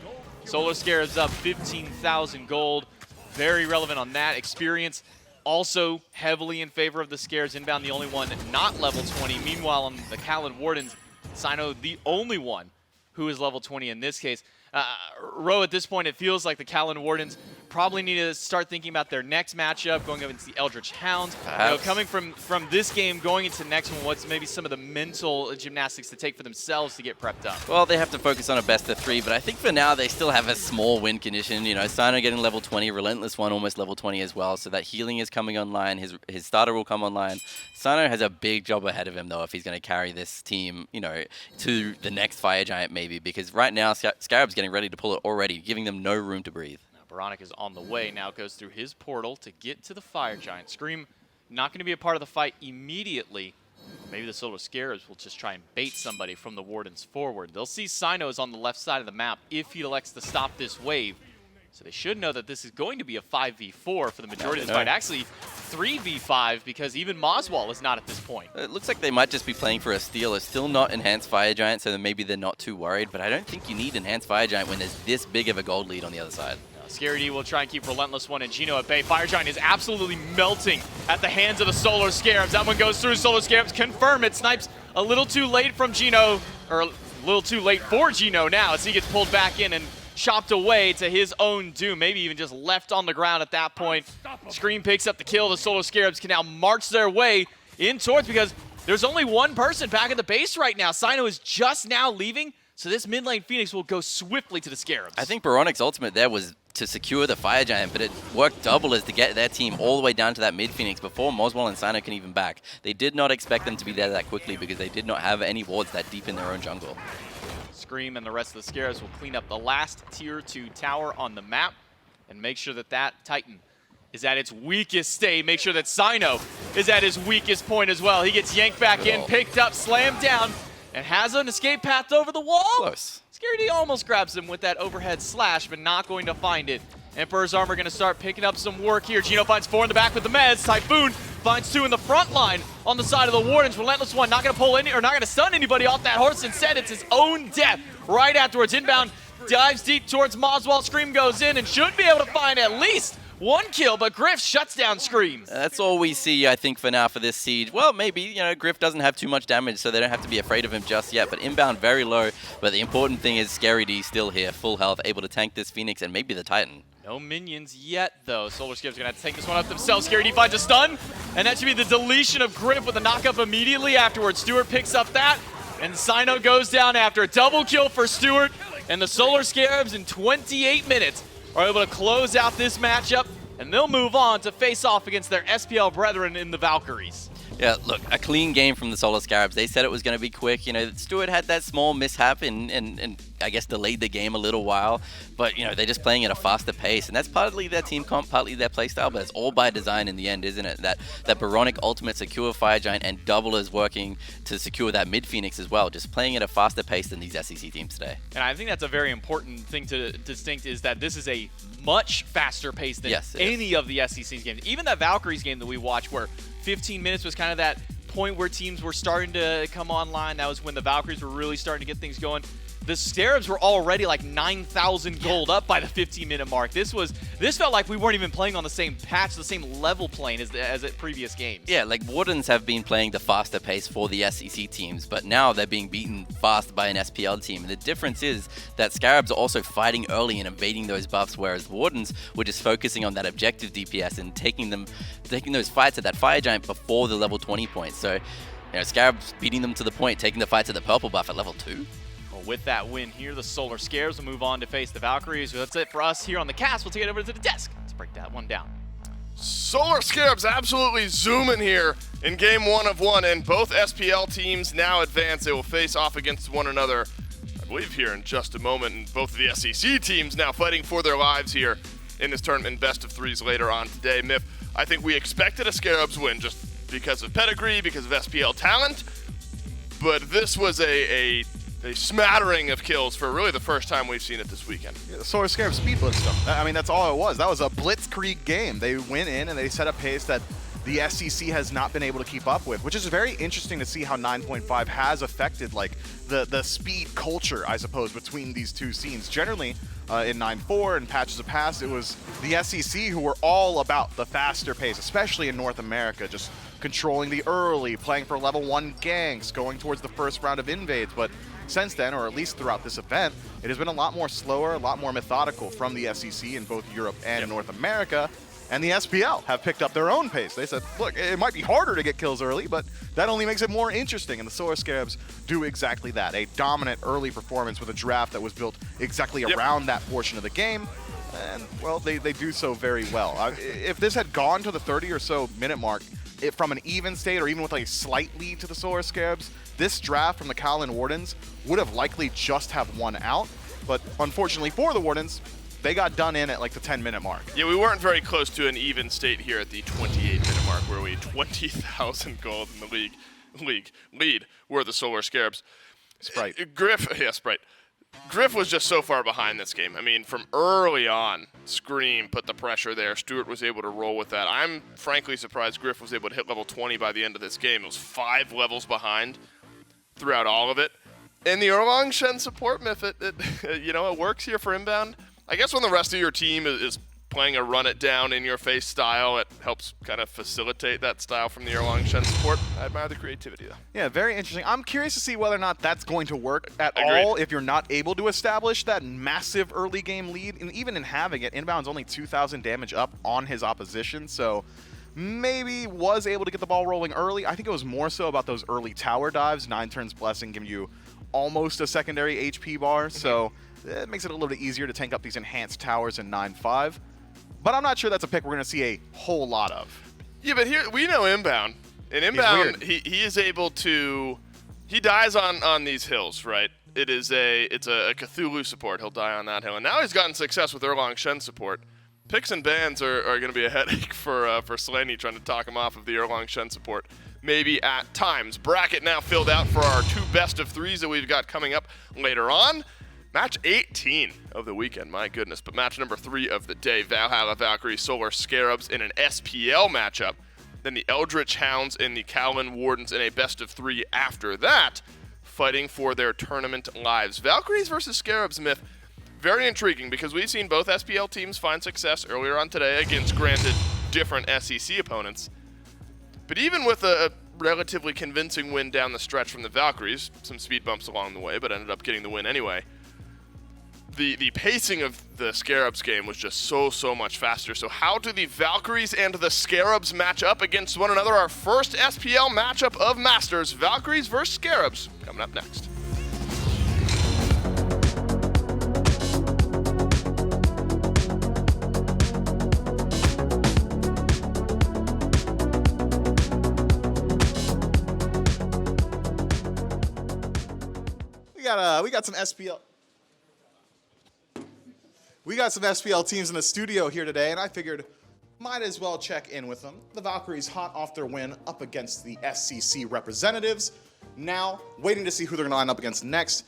S4: Solar Scarabs up 15,000 gold. Very relevant on that. Experience also heavily in favor of the Scarabs inbound, the only one not level 20. Meanwhile, on the Kaolin Wardens, Sino the only one who is level 20 in this case. Ro, at this point, it feels like the Kaolin Wardens probably need to start thinking about their next matchup, going up against the Eldritch Hounds. You know, coming from this game, going into the next one, what's maybe some of the mental gymnastics to take for themselves to get prepped up?
S5: Well, they have to focus on a best of 3, but I think for now they still have a small win condition. You know, Sino getting level 20, Relentless One almost level 20 as well, so that healing is coming online, his starter will come online. Sino has a big job ahead of him, though, if he's going to carry this team, you know, to the next Fire Giant maybe, because right now Scarab's getting ready to pull it already, giving them no room to breathe.
S4: Veronica's on the way now, goes through his portal to get to the Fire Giant. Scream not going to be a part of the fight immediately. Maybe the Solar Scarabs will just try and bait somebody from the Wardens forward. They'll see Sino's on the left side of the map if he elects to stop this wave. So they should know that this is going to be a 5v4 for the majority of this fight. Actually, 3v5 because even Moswall is not at this point.
S5: It looks like they might just be playing for a steal. It's still not Enhanced Fire Giant, so maybe they're not too worried. But I don't think you need Enhanced Fire Giant when there's this big of a gold lead on the other side.
S4: Scary D will try and keep Relentless One and Gino at bay. Fire Giant is absolutely melting at the hands of the Solar Scarabs. That one goes through. Solar Scarabs confirm it. Snipes a little too late from Gino, or a little too late for Gino now as he gets pulled back in and chopped away to his own doom. Maybe even just left on the ground at that point. Scream picks up the kill. The Solar Scarabs can now march their way in towards, because there's only one person back at the base right now. Sino is just now leaving, so this mid lane Phoenix will go swiftly to the Scarabs.
S5: I think Baronic's ultimate there was to secure the Fire Giant, but it worked double as to get their team all the way down to that mid Phoenix before Moswall and Sino can even back. They did not expect them to be there that quickly because they did not have any wards that deep in their own jungle.
S4: Scream and the rest of the Scarabs will clean up the last tier 2 tower on the map and make sure that that Titan is at its weakest state. Make sure that Sino is at his weakest point as well. He gets yanked back in, picked up, slammed down, and has an escape path over the wall.
S5: Close.
S4: Scary D almost grabs him with that overhead slash, but not going to find it. Emperor's Armor going to start picking up some work here. Gino finds 4 in the back with the meds. Typhoon finds 2 in the front line on the side of the Wardens. Relentless One not going to pull any, or not going to stun anybody off that horse. Instead, it's his own death right afterwards. Inbound dives deep towards Moswall. Scream goes in and should be able to find at least 1 kill, but Griff shuts down Scream.
S5: That's all we see, I think, for now for this siege. Well, maybe, you know, Griff doesn't have too much damage, so they don't have to be afraid of him just yet. But inbound very low. But the important thing is Scary D still here, full health, able to tank this Phoenix and maybe the Titan.
S4: No minions yet, though. Solar Scarabs gonna have to take this one up themselves. Scary D finds a stun, and that should be the deletion of Griff with a knockup immediately afterwards. Stewart picks up that, and Sino goes down after. Double kill for Stewart, and the Solar Scarabs in 28 minutes are able to close out this matchup, and they'll move on to face off against their SPL brethren in the Valkyries.
S5: Yeah, look, a clean game from the Solar Scarabs. They said it was going to be quick. You know, Stewart had that small mishap and I guess delayed the game a little while. But, you know, they're just playing at a faster pace. And that's partly their team comp, partly their playstyle. But it's all by design in the end, isn't it? That Baronic ultimate secure Fire Giant and Double is working to secure that mid Phoenix as well. Just playing at a faster pace than these SEC teams today.
S4: And I think that's a very important thing to distinct is that this is a much faster pace than any of the SEC's games. Even that Valkyries game that we watched where 15 minutes was kind of that point where teams were starting to come online. That was when the Valkyries were really starting to get things going. The Scarabs were already like 9,000 gold up by the 15-minute mark. This felt like we weren't even playing on the same patch, the same level plane as at previous games.
S5: Yeah, like Wardens have been playing the faster pace for the SEC teams, but now they're being beaten fast by an SPL team. And the difference is that Scarabs are also fighting early and evading those buffs, whereas Wardens were just focusing on that objective DPS and taking those fights at that Fire Giant before the level 20 points. So, you know, Scarabs beating them to the point, taking the fights at the purple buff at level 2.
S4: With that win here, the Solar Scarabs will move on to face the Valkyries. So that's it for us here on the cast. We'll take it over to the desk to break that one down.
S2: Solar Scarabs absolutely zooming here in game 1 of 1, and both SPL teams now advance. They will face off against one another, I believe, here in just a moment. And both of the SEC teams now fighting for their lives here in this tournament, best of 3s later on today. Myth, I think we expected a Scarabs win just because of pedigree, because of SPL talent, but this was a smattering of kills for really the first time we've seen it this weekend.
S3: Yeah, the Solar Scarab speed blitzed them. I mean, that's all it was. That was a blitzkrieg game. They went in and they set a pace that the SEC has not been able to keep up with, which is very interesting to see how 9.5 has affected like the speed culture, I suppose, between these two scenes. Generally, in 9.4 and patches of past, it was the SEC who were all about the faster pace, especially in North America, just controlling the early, playing for level 1 ganks, going towards the first round of invades. But since then, or at least throughout this event, it has been a lot more slower, a lot more methodical from the SEC in both Europe and North America. And the SPL have picked up their own pace. They said, look, it might be harder to get kills early, but that only makes it more interesting. And the Solar Scarabs do exactly that. A dominant early performance with a draft that was built exactly around that portion of the game. And, well, they do so very well. If this had gone to the 30 or so minute mark, from an even state or even with a slight lead to the Solar Scarabs, this draft from the Kaolin Wardens would have likely just have won out. But unfortunately for the Wardens, they got done in at like the 10-minute mark.
S2: Yeah, we weren't very close to an even state here at the 28-minute mark, where we 20,000 gold in the lead were the Solar Scarabs.
S3: Sprite.
S2: Sprite. Griff was just so far behind this game. I mean, from early on, Scream put the pressure there. Stewart was able to roll with that. I'm frankly surprised Griff was able to hit level 20 by the end of this game. It was 5 levels behind throughout all of it. And the Erlang Shen support myth, it works here for inbound. I guess when the rest of your team is playing a run-it-down-in-your-face style, it helps kind of facilitate that style from the Erlang Shen support. I admire the creativity, though.
S3: Yeah, very interesting. I'm curious to see whether or not that's going to work at all if you're not able to establish that massive early game lead. And even in having it, Inbound's only 2,000 damage up on his opposition, so maybe was able to get the ball rolling early. I think it was more so about those early tower dives. 9 turns Blessing giving you almost a secondary HP bar, so it makes it a little bit easier to tank up these enhanced towers in 9.5. But I'm not sure that's a pick we're going to see a whole lot of.
S2: Yeah, but here we know Inbound. In Inbound, he is able to... He dies on these hills, right? It's a Cthulhu support. He'll die on that hill. And now he's gotten success with Erlang Shen support. Picks and bans are going to be a headache for Slaney trying to talk him off of the Erlang Shen support. Maybe at times. Bracket now filled out for our 2 best of 3s that we've got coming up later on. Match 18 of the weekend, my goodness. But match number 3 of the day, Valhalla Valkyrie Solar Scarabs in an SPL matchup. Then the Eldritch Hounds and the Kaolin Wardens in a best of 3 after that, fighting for their tournament lives. Valkyries versus Scarabs myth, very intriguing because we've seen both SPL teams find success earlier on today against, granted, different SEC opponents. But even with a relatively convincing win down the stretch from the Valkyries, some speed bumps along the way, but ended up getting the win anyway, the pacing of the Scarabs game was just so much faster. So how do the Valkyries and the Scarabs match up against one another? Our first SPL matchup of Masters, Valkyries versus Scarabs, coming up next.
S3: We got some SPL. We got some SPL teams in the studio here today, and I figured might as well check in with them. The Valkyries hot off their win up against the SCC representatives. Now, waiting to see who they're going to line up against next.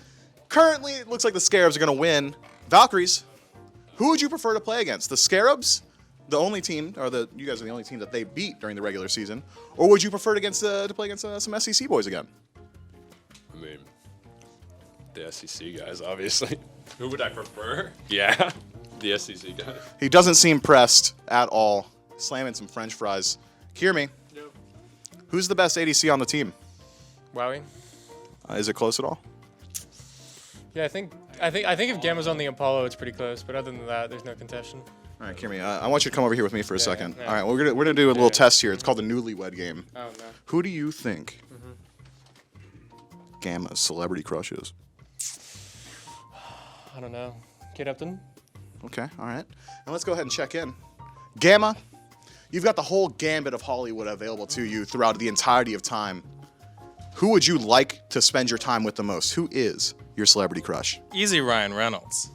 S3: Currently, it looks like the Scarabs are going to win. Valkyries, who would you prefer to play against? The Scarabs, the only team, or you guys are the only team that they beat during the regular season, or would you prefer to play against some SEC boys again?
S1: I mean, the SEC guys, obviously. Who would I prefer? Yeah, the SEC guys.
S3: He doesn't seem pressed at all. Slamming some French fries. Hear me.
S1: Yep.
S3: Who's the best ADC on the team?
S6: Wowie.
S3: Is it close at all?
S6: Yeah, I think if Gamma's on the Apollo, it's pretty close. But other than that, there's no contention.
S3: All right, Kimmy, I want you to come over here with me for a second.
S6: yeah.
S3: All right, we're gonna do a little test here. It's called the Newlywed Game.
S6: Oh no.
S3: Who do you think Gamma's celebrity crush is?
S6: I don't know. Kate Upton?
S3: Okay, all right. And let's go ahead and check in. Gamma, you've got the whole gambit of Hollywood available to you throughout the entirety of time. Who would you like to spend your time with the most? Who is your celebrity crush?
S7: Easy Ryan Reynolds.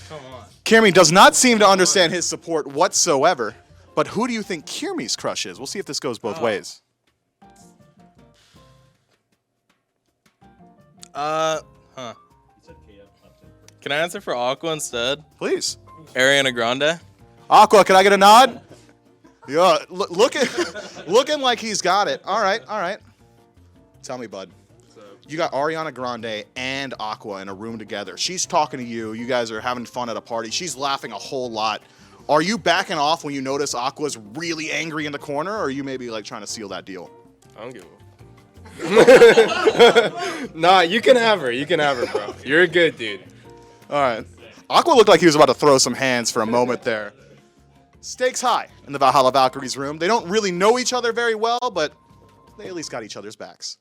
S6: Come on.
S3: Kirmi does not seem to understand his support whatsoever, but who do you think Kirmi's crush is? We'll see if this goes both ways.
S7: Can I answer for Aqua instead?
S3: Please.
S7: Ariana Grande?
S3: Aqua, can I get a nod?
S8: Yeah, looking like he's got it. All right. Tell me, bud. You got Ariana Grande and Aqua in a room together. She's talking to you. You guys are having fun at a party. She's laughing a whole lot. Are you backing off when you notice Aqua's really angry in the corner, or are you maybe like trying to seal that deal?
S6: I don't give a Nah, you can have her. You can have her, bro. You're a good dude.
S8: All right. Aqua looked like he was about to throw some hands for a moment there. Stakes high in the Valhalla Valkyries room. They don't really know each other very well, but they at least got each other's backs.